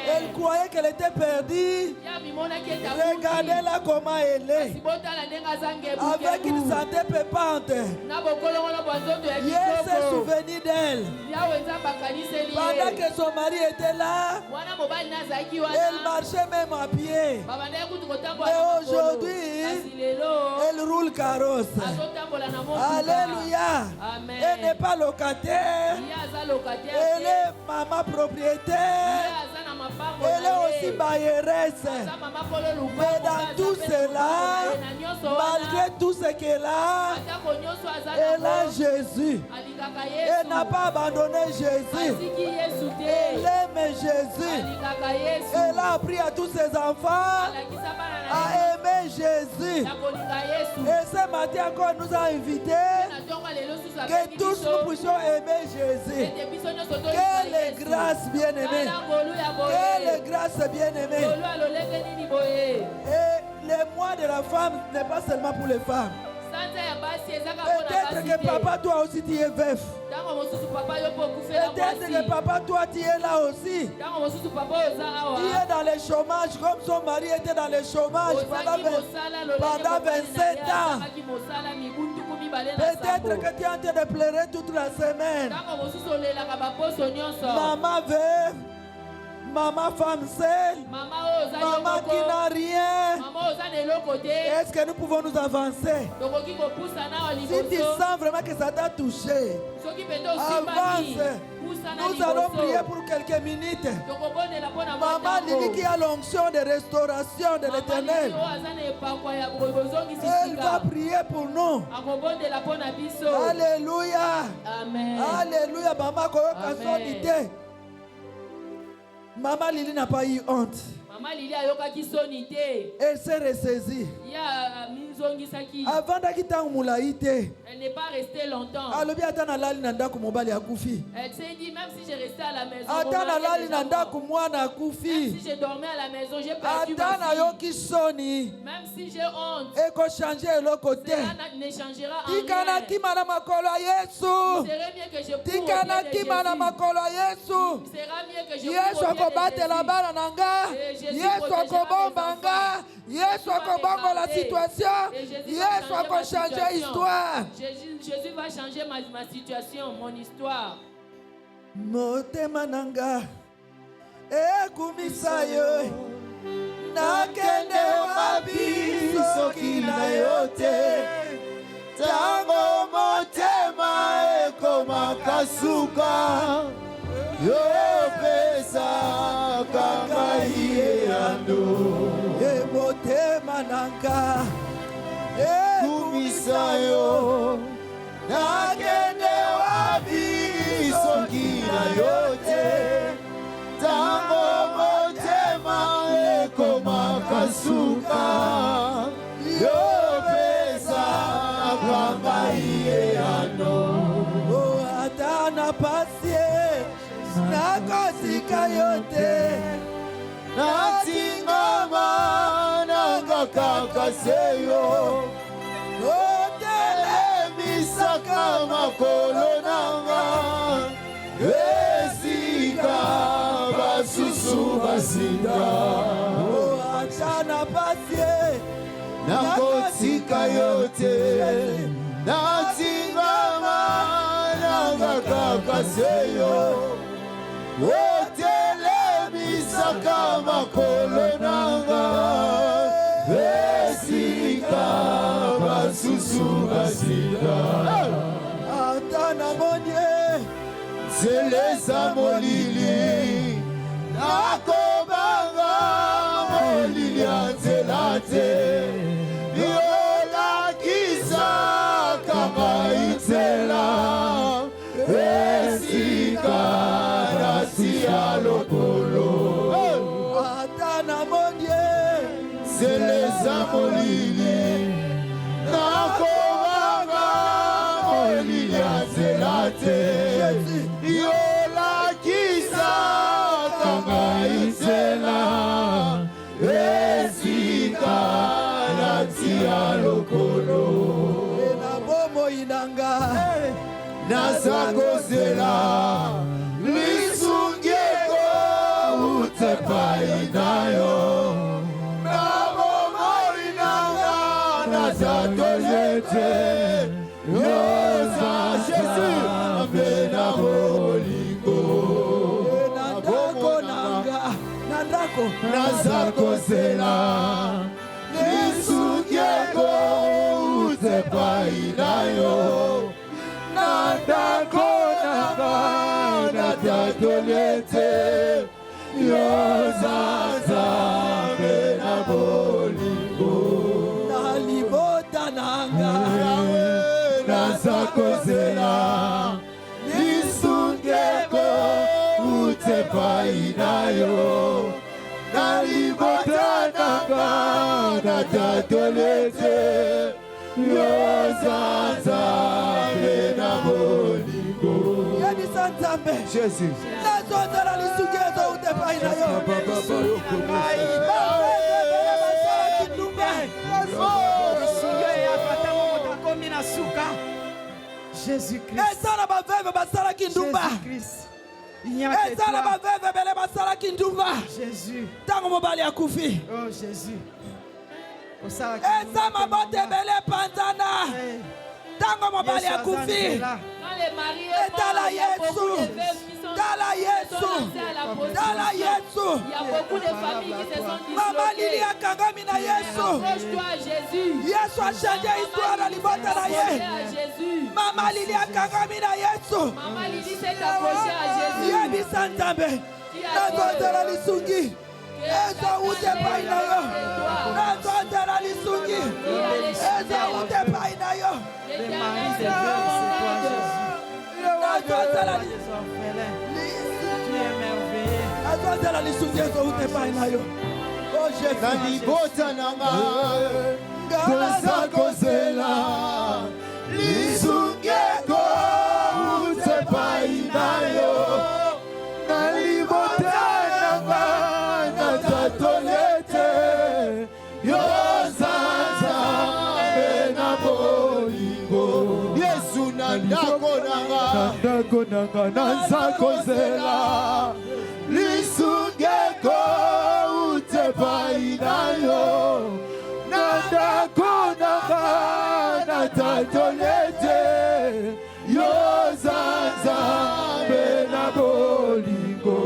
Elle Amen. croyait qu'elle était perdue. Ya mimonaki ete Regardez-la comment elle est. kasi botala ndenge aza Avec une ngebukebu santé pépante. na bokolongono bwa nzoto ya Dieu s'est kitoko. souvenu d'elle. yawe nzambe akaniseli Pendant ye que son mari était là, mwana mobali nazalaki elle wana marchait même à pied. babandaki kutu kotambola Mais na makolo. aujourd'hui, kasi lelo Elle roule carrosse. azotambola na motuka. Alléluia. Amen. Elle n'est pas locataire. ye aza locataire Elle te. est maman Ye propriétaire. aza na mapango Elle na est ye. aussi bailleresse. Aza mama kolo lupango, Mais dans aza tout pe cela, lupango na ye. Na nyonso wana, malgré tout ce qu'elle a, atako nyonso aza elle a nango, Jésus. alingaka Elle n'a Yesu. pas abandonné Jésus. Asiki Yesu Elle te. aime Jésus. Alingaka Yesu. Elle a appris à tous ses enfants Alakisa bana na à ye aimer Jésus. na kolinga Yesu. Et ce matin encore, nous a invités Na ntongo lelo susu que abengi tous biso, nous puissions aimer Jésus. ete biso nyonso tolinga Quelle Yesu. grâce bien-aimée. Tala ngolu ya boye. Quelle grâce bien-aimée. Ngolu aloleke nini boye. Et le mois de la femme n'est pas seulement pour les femmes. Sanza ya basi ezaka mpona Peut-être basi que te. papa, toi aussi, tu es veuf. Ntango mosusu papa yo mpo okufela Peut-être que mwasi. papa, toi, tu es là aussi. Ntango mosusu papa oyo oza Tu awa. es dans le chômage comme son mari était dans le chômage Ozaki mosala lolenge pendant mobali na 27 ye ans. azalaki mosala mibu ntuku mibale na Peut-être sambo. que tu es en train de pleurer toute la semaine. Ntango mosusu olelaka baposo nyonso. Maman veuve, maman femme seule, Mama oyo oza yo maman qui moko. n'a rien. Mama oyo oza na eloko te. Est-ce que nous pouvons nous avancer? tokoki kopusa na wa Si tu liboso. sens vraiment que ça t'a touché, Soki mpenza osimbaki. avance. Pusa na Nous allons prier liboso. pour quelques minutes. Tokobondela mpo na Maman Lili qui a l'onction de restauration de l'éternel, oyo aza na epakwa ya bozongisi elle va sika. prier pour nous. akobondela mpo na biso. Alléluia. Amen. Alléluia. Maman koyoka Amen. soni te. Maman Lili n'a pas eu honte. Mama Lili ayokaki soni te. Elle s'est ressaisie. Ya minzongisaki. Avant d'akitango mulayi te. Elle n'est pas restée longtemps. Alobi ata nalali na ndako mobali akufi. Elle s'est dit, même si je restais à la maison, mon Ata mari est nalali déjà na ndako mort. mwana Même akufi. si je dormais à la maison, j'ai perdu Ata ma fille. nayoki soni. Même si j'ai honte, Ekochange eloko te. cela ne changera en Tika na rien. kima na makolo ya Il Yesu. serait mieux que je cours au Tika na pied de kima na Jésus. makolo ya Yesu. Il sera mieux que je Yesu cours au pied de akobatela Jésus. bana na nga. Et Jésus Yesu protégera akobomba mes nga. enfants. Yesu akobongola la garder. situation. Et Jésus va Yesu changer ma akochange situation. histoire. Jésus va changer ma situation, mon histoire. Motema nanga ekumisa yo nakende wapi soki na yo te Tango motema ekomaka suka yo pesa kangai eyando e motema nanga kumisa yo nakende wapi soki na yo te tango motema ekomaka suka yo pesa kangai eyando o ata na pasie nakotika yo te natingama nanga kaka seyo otelemisaka makolo nanga esika basusu basinda o ata na pasie nakotika yo te natingama nanga kaka seyo otelemisaka makolo nanga esika basusu basinda ata na monie zeleza molili nakobanga molili ya nzela te yolakisaka ngai nzela esika nasi ya lokolo ata na monie zeleza molili nakobanga molili ya nzela te yolakisaka ngai nzela esika nzakozela lisungeko utepai nayo nabomoi nanga nazatolete yoza Jésus amena bolingo nandako nanga nandako nazakozela lisungeko utepai nayo nandako nanga nazatolete yozaza amena bolingo nalibota nanga nazakozela lisungeko utepai nayo nalibota nanga natatolete yozaza amena bolingo yebisa nzambe Jésus nazozala lisukezo utepai nayo Jésus-Christ. ezala baveve basalaki ndumba Jésus-Christ. Il n'y a que ezala toi. baveve bele basalaki ndumba Jésus. ntango mobali akufi Oh Jésus. Osalaki eza mabote ebele epanzana Hey. ntango mobali Yesu akufi azanzela. Quand les maris Et sont dans la morts, il y a beaucoup Yesu. de veuves qui sont Dans la Yesu. lancées à la Dans la prostitution. Yesu. Il y a beaucoup de familles qui se sont mama lili disloquées. akangami na yesu Approche-toi à Jésus. yesu achanje histoire na libota na ye Approche à Jésus. mama lili akangami na yesu Maman Lydie s'est approchée à Jésus. yebisa nzambe nazozela lisungi eza ute pai na yo nazozela lisungi eza ute pai na yo Les maris des veuves, c'est toi, Jésus. nazozela Des orphelins. Tu es merveilleux. nazozela lisungi eza ute pai na yo o jésus nalibota nanga tozakozela lisungeko utepai nayo nalibota nanga natatolete yozaza amena bolingo yesu nandako nanga nazakozela lisungeko utepai nayo nandako nanga natatolete yozaza amena bolingo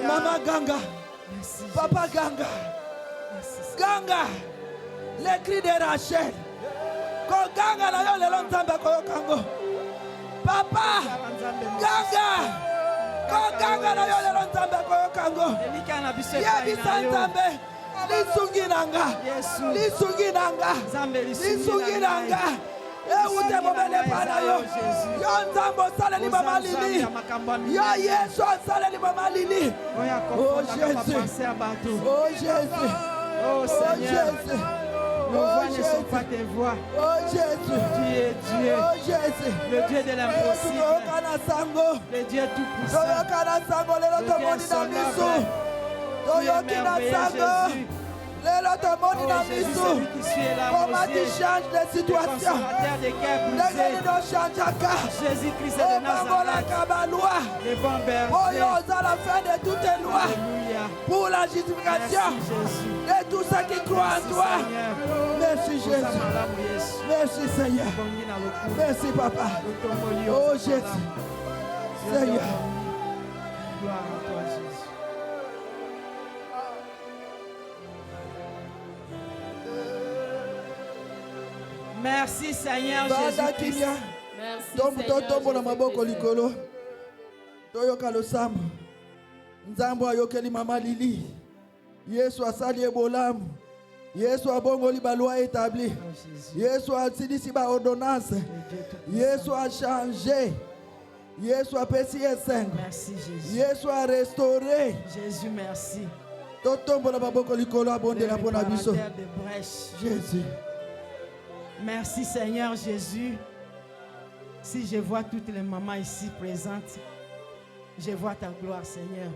mama ganga papa ganga ganga le cri de rachel koganga na yo lelo nzambe akoyokango papa ganga koganga na yo lelo nzambe akoyokango Elika na biso epai yebisa na yo. nzambe lisungi nanga Yesu. lisungi nanga Nzambe lisungi lisungi na nanga ngai. ewute mobele pa na yo Jésus. yo nzambe osaleli mama lili Ya makambo ya yo minene. yesu osaleli mama lili Oya Oh, kofondaka Jésus. bapense ya bato. oh jésus Oh oh Seigneur, jésus nos oh voix ne sont jésus pas tes voix. oh jésus Tu es Dieu, oh jésus le Dieu de l'impossible, toyokana sango le Dieu tout-puissant. toyokana sango lelo Le tomoni Dieu na misu sonore. Tu es toyoki na merveilleux, sango Jésus. lelo tomoni Oh na Jésus, misu celui qui suit la comment tu rosier, changes de le situation consolateur des cœurs ndenge brisés. linochangeaka Jésus-Christ de Nazareth, obangolaka balwa le bon oyo berger. oza la fin de toutes les lois Alléluia. pour la Merci justification Jésus. de tous ceux qui croient en Merci toi. Seigneur. Merci Jésus. Malamu Yesu. Merci Seigneur. Bongi na lokumu. Merci Papa. Otomboli yo, Oh Papa. Jésus. Yo Seigneur. tomboli. Gloire à toi Jésus. Merci Seigneur Banda Jésus-Christ. kimia. Merci Totombo na Seigneur maboko Jésus-Christ. likolo. Toyoka losambo. Nzambo ayokeli mama Lili. Yesu asali ebolamu. Yesu abongoli balwa établi. Oh Jésus, Yesu asilisi ba ordonnance. le Dieu tout-puissant. Yesu a changé. Yesu apesi esengo. Merci Jésus. Yesu a restauré. Jésus, merci. Totombola maboko likolo Le abondela mpona biso. réparateur de brèches. Jésus. Merci Seigneur Jésus. Si je vois toutes les mamans ici présentes, je vois ta gloire Seigneur.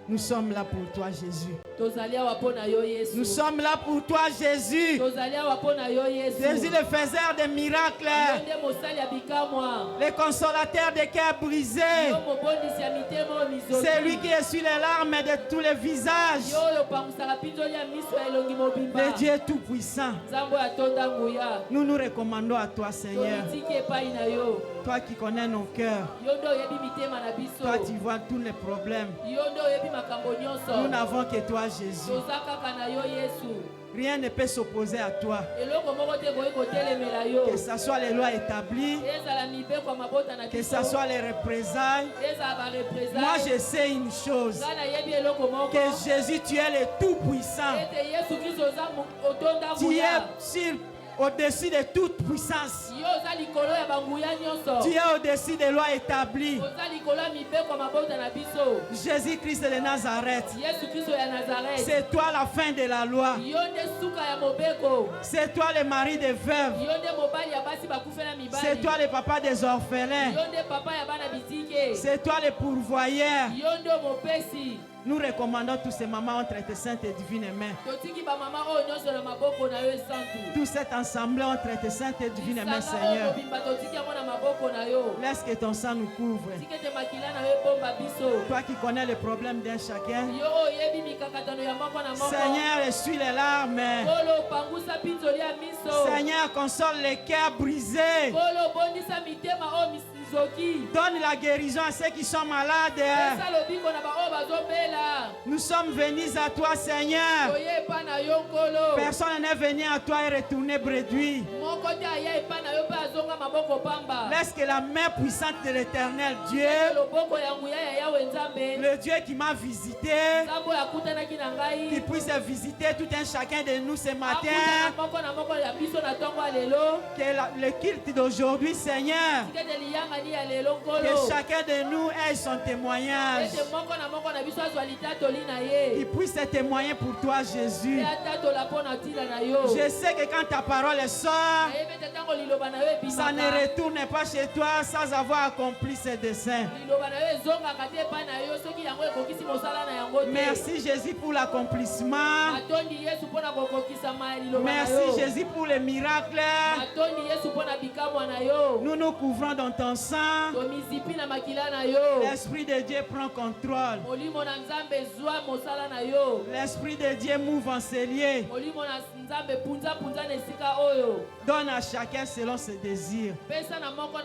Nous sommes là pour toi Jésus. Tozali awa mpo na yo Yesu. Nous sommes là pour toi, Jésus. Tozali awa mpo na yo Yesu. Jésus, le faiseur de miracles, Yo nde mosali ya bikamwa. le consolateur des cœurs brisés. Yo mobondisi ya mitema oyo mizoki. C'est lui qui essuie les larmes de tous les visages. Yo oyo opangwisaka mpinzoli ya miso ya elongi mobimba. Le Dieu tout-puissant. Nzambe oyo atonda nguya. Nous nous recommandons à toi, Seigneur. Tolitiki epai na yo. Toi qui connais nos cœurs. Yo nde oyebi mitema na biso. Toi, tu vois tous les problèmes. Yo nde oyebi makambo nyonso. Nous n'avons que toi, Jésus. Toza kaka na yo Yesu. Rien ne peut s'opposer à toi. Eloko moko te koyi kotelemela yo. Que ce soit les lois établies, Ezala mibeko ya mabota na que biso. ce soit les représailles. Ezala barepresaille. Moi, je sais une chose. Nga nayebi eloko moko. Que Jésus, tu es le tout-puissant. Ete Yesu Kristo oza otonda Tu nguya. es au-dessus de toute puissance. Yo oza likolo ya banguya nyonso. Tu es au-dessus des lois établies. Oza likolo ya mibeko ya mabota na biso. Jésus-Christ de Nazareth. Yesu Kristo ya Nazareth. C'est toi la fin de la loi. Yo nde suka ya mobeko. C'est toi le mari des veuves. Yo nde mobali ya basi bakufela mibali. C'est toi le papa des orphelins. Yo nde papa ya bana bitike. C'est toi le pourvoyeur. Yo nde mopesi. Nous recommandons tous ces mamans entre tes saintes et divines mains. Totiki ba mama oyo nyonso na maboko na yo esantu. Tout cet ensemble entre tes saintes et divines mains, Lisanga oyo Seigneur. mobimba totiki yango na maboko na yo. Laisse que ton sang nous couvre. Tikete makila na yo ebomba biso. Toi qui connais les problèmes d'un chacun. Yo oyebi mikakatano ya moko na moko. Seigneur, essuie les larmes. Kolo pangusa pinzoli ya miso. Seigneur, console les cœurs brisés. Kolo bondisa mitema oyo mizoki. Donne la guérison à ceux qui sont malades. Pesa lobiko na ba oyo bazobela. Nous sommes venus à toi, Seigneur. Oye epa na yo nkolo. Personne n'est venu à toi et retourné bréduit. Moko te aya epa na yo mpe azonga maboko pamba. Laisse que la main puissante de l'Éternel Dieu, Loboko ya nguya ya yawe nzambe. le Dieu qui m'a visité, Nzambe oyo akutanaki na ngai. qui puisse visiter tout un chacun de nous ce Akutana matin. moko na moko ya biso na ntongo ya lelo. Que le culte d'aujourd'hui, Seigneur, Tikete liyangani ya lelo nkolo. que chacun de nous ait son témoignage. Ete moko na moko na biso azwa litatoli na Qui ye. puisse témoigner pour toi, Jésus. Pe atatola mpo na ntila na yo. Je sais que quand ta parole sort, Nayebi ete ntango liloba na yo ça ne ebimaka. retourne pas chez toi sans avoir accompli ses desseins. Liloba na yo ezongaka te epai na yo soki yango ekokisi mosala na yango te. Merci Jésus pour l'accomplissement. Natondi Yesu mpo na kokokisama ya liloba na yo. Merci Jésus pour les miracles. Natondi Yesu mpo na bikamwa na yo. Nous nous couvrons dans ton sang. Tomizipi na makila na yo. L'Esprit de Dieu prend contrôle. Molimo na Nzambe ezwa mosala na yo. L'Esprit de Dieu mouve en ces lieux. Molimo na Nzambe punza na esika oyo. Donne à chacun selon ses désirs. Pesa na moko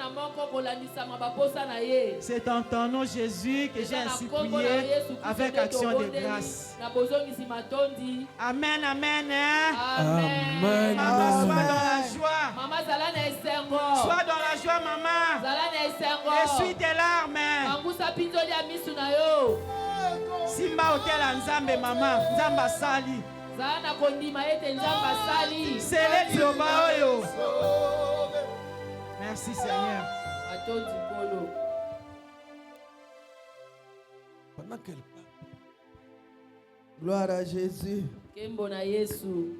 kolandisama baposa na ye. C'est en ton nom Jésus que j'ai ainsi prié avec action de grâce. Na bozongisi matondi. Amen, amen. Amen. Maman, sois Amen. dans la joie. Mama zala na esengo. Sois dans la joie, maman. Zala na esengo. Essuie tes larmes. Pangusa pinzoli ya misu na yo. Simba otela nzambe, maman. Nzamba sali. Zala na kondima ete Nzambe asali. Sele liloba oyo. Merci Seigneur. Matondi kolo. Pendant qu'elle parle. Gloire à Jésus. Kembo na Yesu.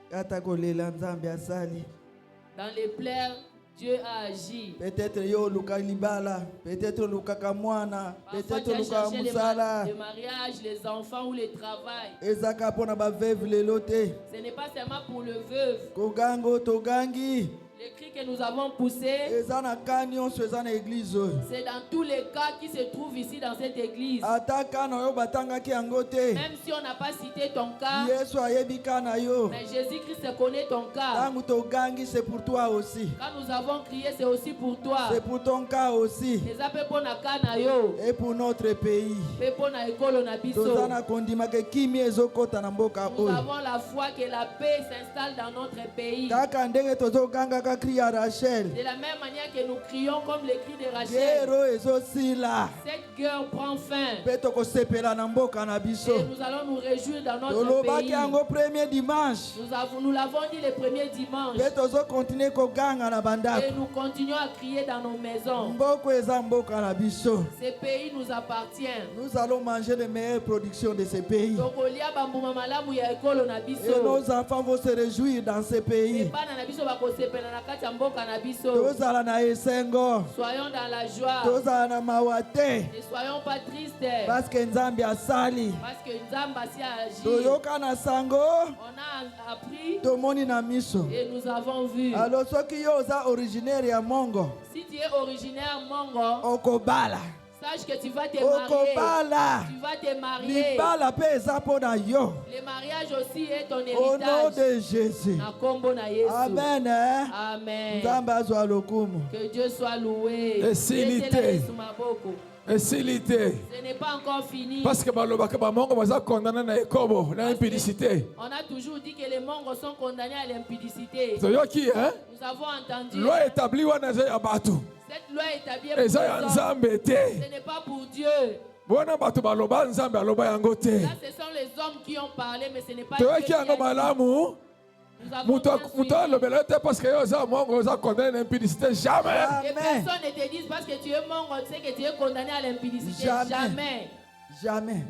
Kata kolela nzambe asali. Dans les plaies, Dieu a agi. Peut-être yo luka libala, peut-être luka kamwana, Parfois, peut-être tu as luka cherché musala. le mariage, les enfants ou le travail. Ezaka pona ba veuve lelo te. Ce n'est pas seulement pour le veuve. Kogango togangi. Les cris que nous avons poussés, Eza na kanyon eza na église. c'est dans tous les cas qui se trouvent ici dans cette église. Ataka na yo batangaki yango te. Même si on n'a pas cité ton cas, Yesu ayebi kana yo. mais Jésus-Christ connaît ton cas. Tangu togangi c'est pour toi aussi. Quand nous avons crié, c'est aussi pour toi. C'est pour ton cas aussi. Les appels pour na cas na yo, Et pour notre pays. pe pour na ekolo na biso. Toza na kondima ke kimi ezokota na mboka Nous oyo. avons la foi que la paix s'installe dans notre pays. Kaka ndenge tozogangaka cri ya Rachel. De la même manière que nous crions comme les cris de Rachel, Guerre ezosila. cette guerre prend fin. Mpe tokosepela na mboka na biso. Et nous allons nous réjouir dans notre Tolobaki pays. yango premier dimanche. Nous l'avons dit le premier dimanche. Mpe tozokontinue koganga na Et bandako. nous continuons à crier dans nos maisons. Mboko eza mboka na biso. Ce pays nous appartient. Nous allons manger les meilleures productions de ce pays. Tokolia bambuma malamu ya ekolo na Et biso. nos enfants vont se réjouir dans ce pays. Bana na biso bakosepela na na kati ya mboka na biso. tozala na esengo, Soyons dans la joie. tozala na mawa te, Ne soyons pas tristes. parce que Nzambe asali. Parce que Nzamba s'y a agi. Toyoka na sango, On a appris tomoni na miso. et nous avons vu. Alors soki yo oza originaire ya Mongo, Si tu es originaire Mongo, okobala. sache que tu vas te marier. Okobala. Tu vas te marier. Libala pe eza mpo na yo. Le mariage aussi est ton Au nom héritage. de Jésus. Na kombo na Yesu. Amen. Hein? Amen. Nzambe azwa lokumu. Que Dieu soit loué. Et s'il Mettez-la était. Yesu maboko. esilité Ce n'est pas encore fini. parce que balobaka bamongo baza condamné na ekobo na impudicité. On a toujours dit que les Mongos sont condamnés à l'impudicité. Toyoki hein? Nous avons entendu. Loi établie wana eza ya bato Cette loi est établie pour eza ya les hommes. nzambe te. Ce n'est pas pour Dieu. Wana bato baloba nzambe aloba yango te. Là, ce sont les hommes qui ont parlé, mais ce n'est pas Toyoki Dieu qui a yango dit. malamu. Nous avons Moto bien suivi. alobela te parce que yo oza mongo oza condamné na impudicité. Jamais. Que Amen. personne ne te dise parce que tu es Mongo, tu sais que tu es condamné à l'impudicité. Jamais. Jamais. Jamais.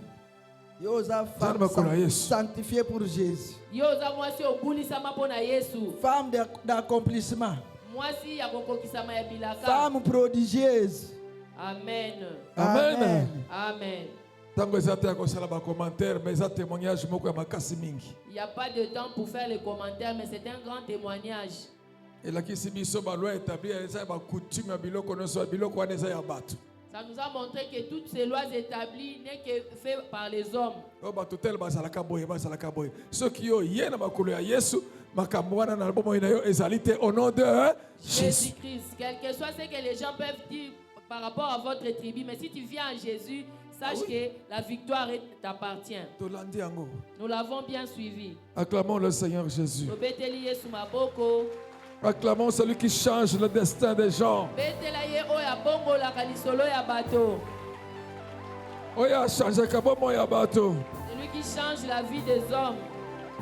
Yo oza femme Nzambe akola Yesu. sanctifiée pour Jésus. Yo oza mwasi obulisama mpo na Yesu. Femme d'accomplissement. Mwasi ya kokokisama ya bilaka. Femme prodigieuse. Amen. Amen. Amen. Tango eza te ya kosala bacommentaire mais eza témoignage moko ya makasi mingi. Il n'y a pas de temps pour faire les commentaires, mais c'est un grand témoignage. elakisi biso baloi établie eza ya bakoutume ya biloko nyonso ya biloko wana eza ya bato. Ça nous a montré que toutes ces lois établies n'est que fait par les hommes. oyo bato tele bazalaka boye bazalaka boye soki yo ye na makolo ya yesu makambo wana na bomoi na yo ezali te au nom de jésus. Jésus-Christ. Quel que soit ce que les gens peuvent dire par rapport à votre tribu, mais si tu viens à Jésus, sache que la victoire t'appartient. tolandi yango. Nous l'avons bien suivi. Acclamons le Seigneur Jésus. Tobeteli Yesu maboko. Acclamons celui qui change le destin des gens. Betela ye oyo abongolaka lisolo ya bato. oyo achangeaka bomoi ya bato. Celui qui change la vie des hommes.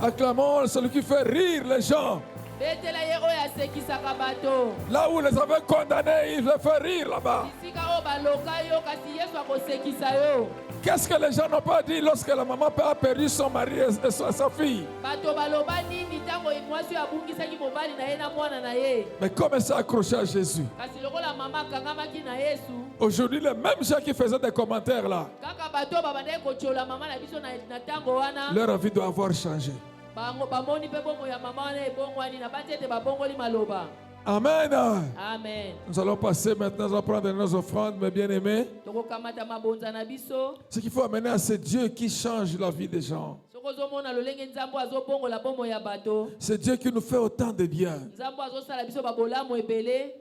Acclamons celui qui fait rire les gens. Betela ye oyo asekisaka bato. Là où les avaient condamnés, il les fait rire là-bas. Bisika oyo baloka yo kasi Yesu akosekisa yo. Qu'est-ce que les gens n'ont pas dit lorsque la maman a perdu son mari et sa fille? Bato baloba nini ntango mwasi oyo abungisaki mobali na ye na mwana na ye. Mais comme ça accroché à Jésus. Kasi lokola mama akangamaki na Yesu. Aujourd'hui, les mêmes gens qui faisaient des commentaires là, Kaka bato babandaki kotiola mama na biso na ntango wana. leur vie doit avoir changé. Bango bamoni mpe bongo ya mama wana ebongwani na bati ete babongoli maloba. Amen. Amen. Nous allons passer maintenant, nous allons prendre nos offrandes, mes bien-aimés. Tokokamata mabonza na biso. Ce qu'il faut amener à ce Dieu qui change la vie des gens. Soko ozomona lolenge nzambo azobongola bomo ya bato. C'est Dieu qui nous fait autant de bien. Nzambo azosala biso babolamu ebele.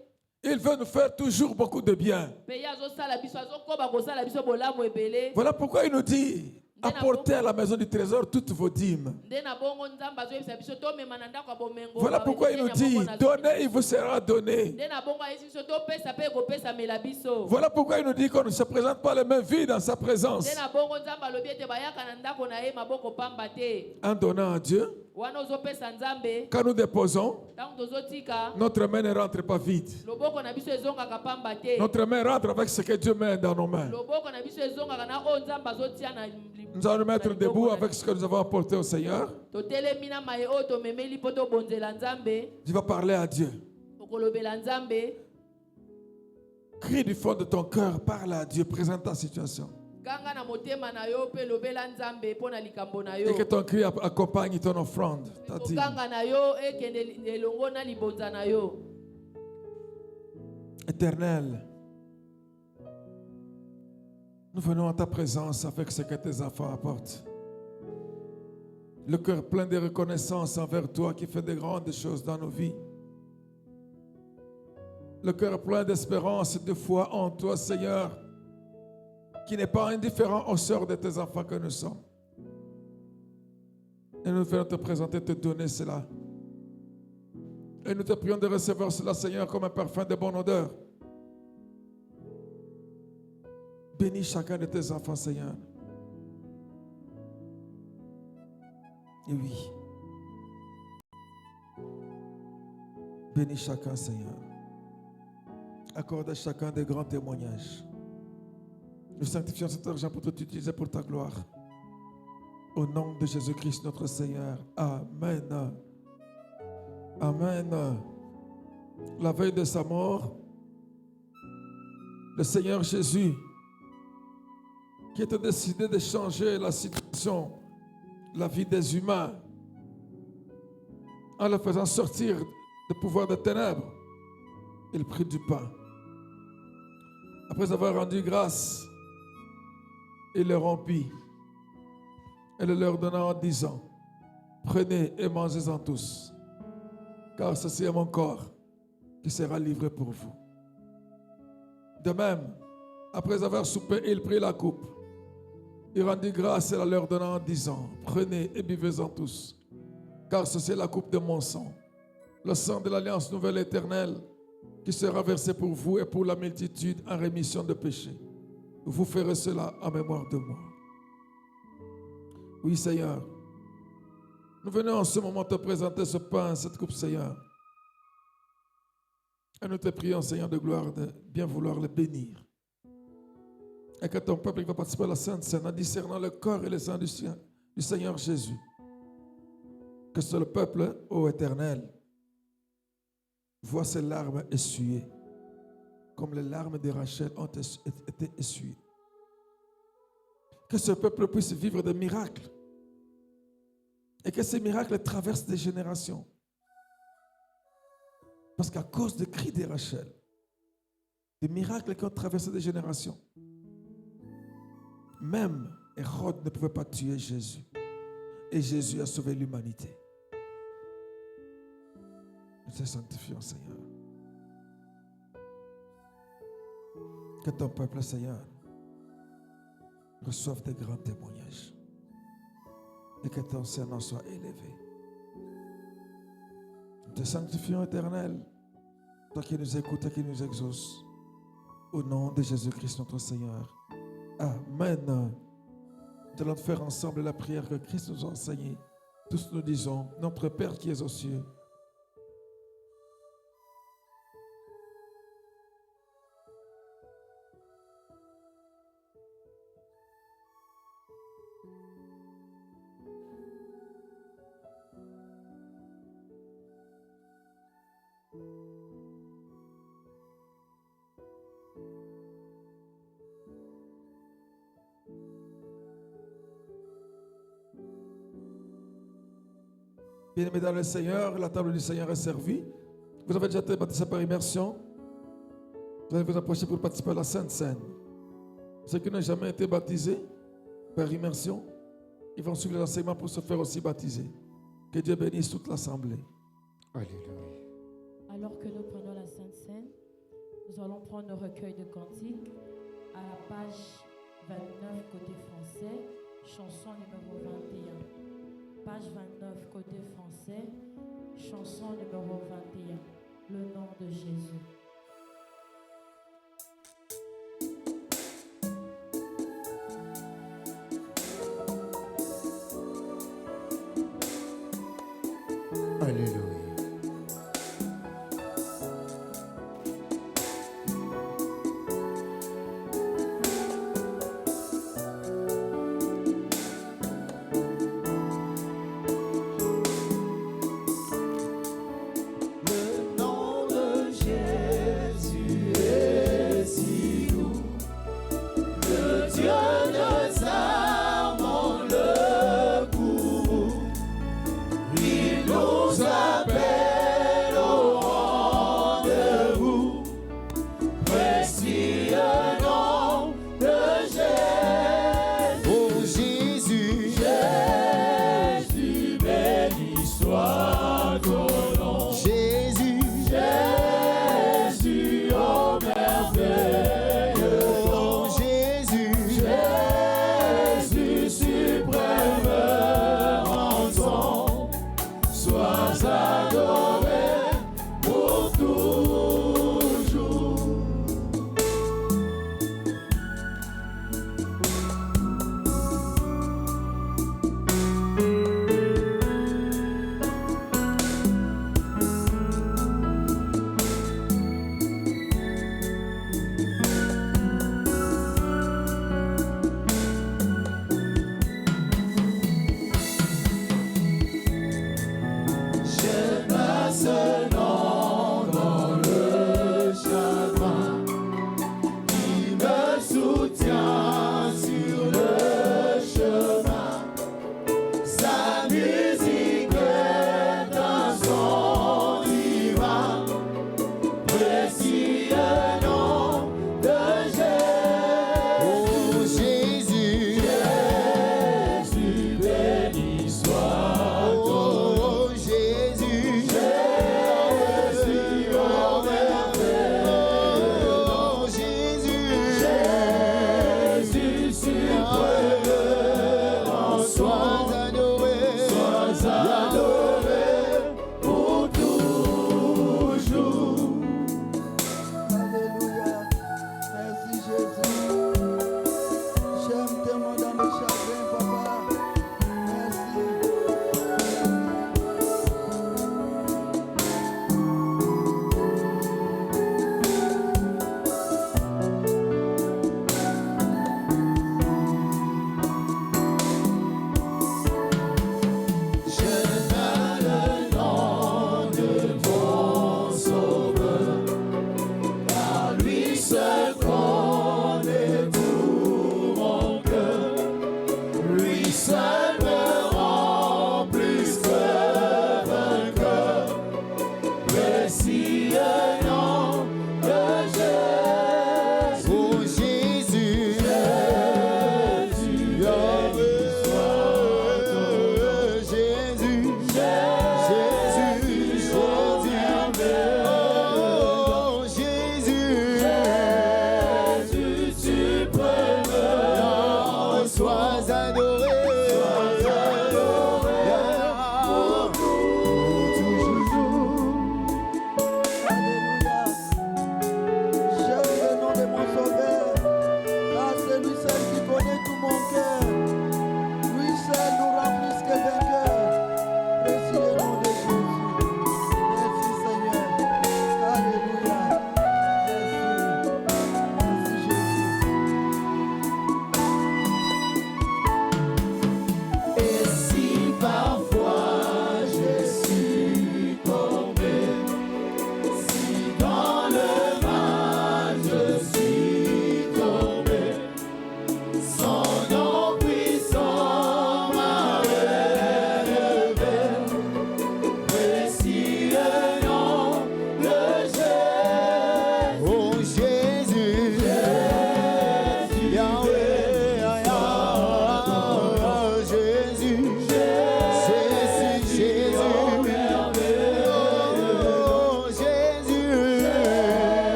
Il veut nous faire toujours beaucoup de bien. Pe ye azosala biso azokoba kosala biso bolamu ebele. Voilà pourquoi il nous dit, apportez à la maison du trésor toutes vos dîmes. Nde na bongo nzambo azoyebisa biso tomema na ndako ya bomengo. Voilà pourquoi il nous dit, donnez, il vous sera donné. Nde na bongo ayesi biso topesa mpe ekopesamela biso. Voilà pourquoi il nous dit qu'on ne se présente pas les mains vides dans sa présence. Nde na bongo nzambe alobi ete bayaka na ndako na ye maboko pamba te. En donnant à Dieu, Wana ozopesa nzambe. quand nous déposons, Ntango tozotika. notre main ne rentre pas vide. Loboko na biso ezongaka pamba te. Notre main rentre avec ce que Dieu met dans nos mains. Loboko na biso ezongaka na oyo nzambe azotia na. Nous allons nous mettre debout avec ce que nous avons apporté au Seigneur. Totelemi na maye oyo tomemeli mpo tobonzela nzambe. Tu vas parler à Dieu. Okolobela nzambe. Crie du fond de ton cœur, parle à Dieu, présente ta situation. Ganga na motema na yo pe lobela nzambe mpo na likambo na yo. Et que ton cri accompagne ton offrande. Ta dîme. Ganga na yo ekende elongo na libonza na yo. Éternel, nous venons à ta présence avec ce que tes enfants apportent. Le cœur plein de reconnaissance envers toi qui fais de grandes choses dans nos vies. Le cœur plein d'espérance et de foi en toi, Seigneur, qui n'est pas indifférent aux sœurs de tes enfants que nous sommes. Et nous venons te présenter, te donner cela. Et nous te prions de recevoir cela, Seigneur, comme un parfum de bonne odeur. Bénis chacun de tes enfants, Seigneur. Et oui. Bénis chacun, Seigneur. Accorde à chacun des grands témoignages. Nous sanctifions cet argent pour t'utiliser pour ta gloire. Au nom de Jésus-Christ, notre Seigneur. Amen. Amen. la veille de sa mort, le Seigneur Jésus, qui était décidé de changer la situation, la vie des humains, en le faisant sortir du pouvoir des ténèbres, il prit du pain. Après avoir rendu grâce, il le rompit et le leur donna en disant, prenez et mangez-en tous, car ceci est mon corps qui sera livré pour vous. De même, après avoir soupé, il prit la coupe. Il rendit grâce et la leur donna en disant, prenez et buvez-en tous, car ceci est la coupe de mon sang, le sang de l'alliance nouvelle et éternelle, qui sera versé pour vous et pour la multitude en rémission de péchés. Vous ferez cela en mémoire de moi. Oui, Seigneur, nous venons en ce moment te présenter ce pain, cette coupe, Seigneur. Et nous te prions, Seigneur de gloire, de bien vouloir le bénir. Et que ton peuple qui va participer à la Sainte Seine en discernant le corps et le sang du Seigneur Jésus. Que ce le peuple, ô Éternel, voit ses larmes essuyées, comme les larmes de Rachel ont été essuyées. Que ce peuple puisse vivre des miracles. Et que ces miracles traversent des générations. Parce qu'à cause des cris de Rachel, des miracles qui ont traversé des générations, même Hérode ne pouvait pas tuer Jésus. Et Jésus a sauvé l'humanité. Nous te sanctifions, Seigneur. Que ton peuple, Seigneur, reçoive des grands témoignages. Et que ton Seigneur soit élevé. Nous te sanctifions, Éternel, toi qui nous écoutes et qui nous exauces. Au nom de Jésus-Christ, notre Seigneur. Amen. Nous allons faire ensemble la prière que Christ nous a enseignée. Tous nous disons, notre Père qui es aux cieux, bien-aimés dans le Seigneur, la table du Seigneur est servie. Vous avez déjà été baptisé par immersion. Vous allez vous approcher pour participer à la Sainte Seine. Ceux qui n'ont jamais été baptisés par immersion, ils vont suivre l'enseignement pour se faire aussi baptiser. Que Dieu bénisse toute l'assemblée. Alléluia. Alors que nous prenons la Sainte Seine, nous allons prendre le recueil de cantiques à la page 29 côté français, chanson numéro 21. Page 29 côté français, chanson numéro 21. Le nom de Jésus. Alléluia. Le nom de Jésus.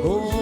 Oh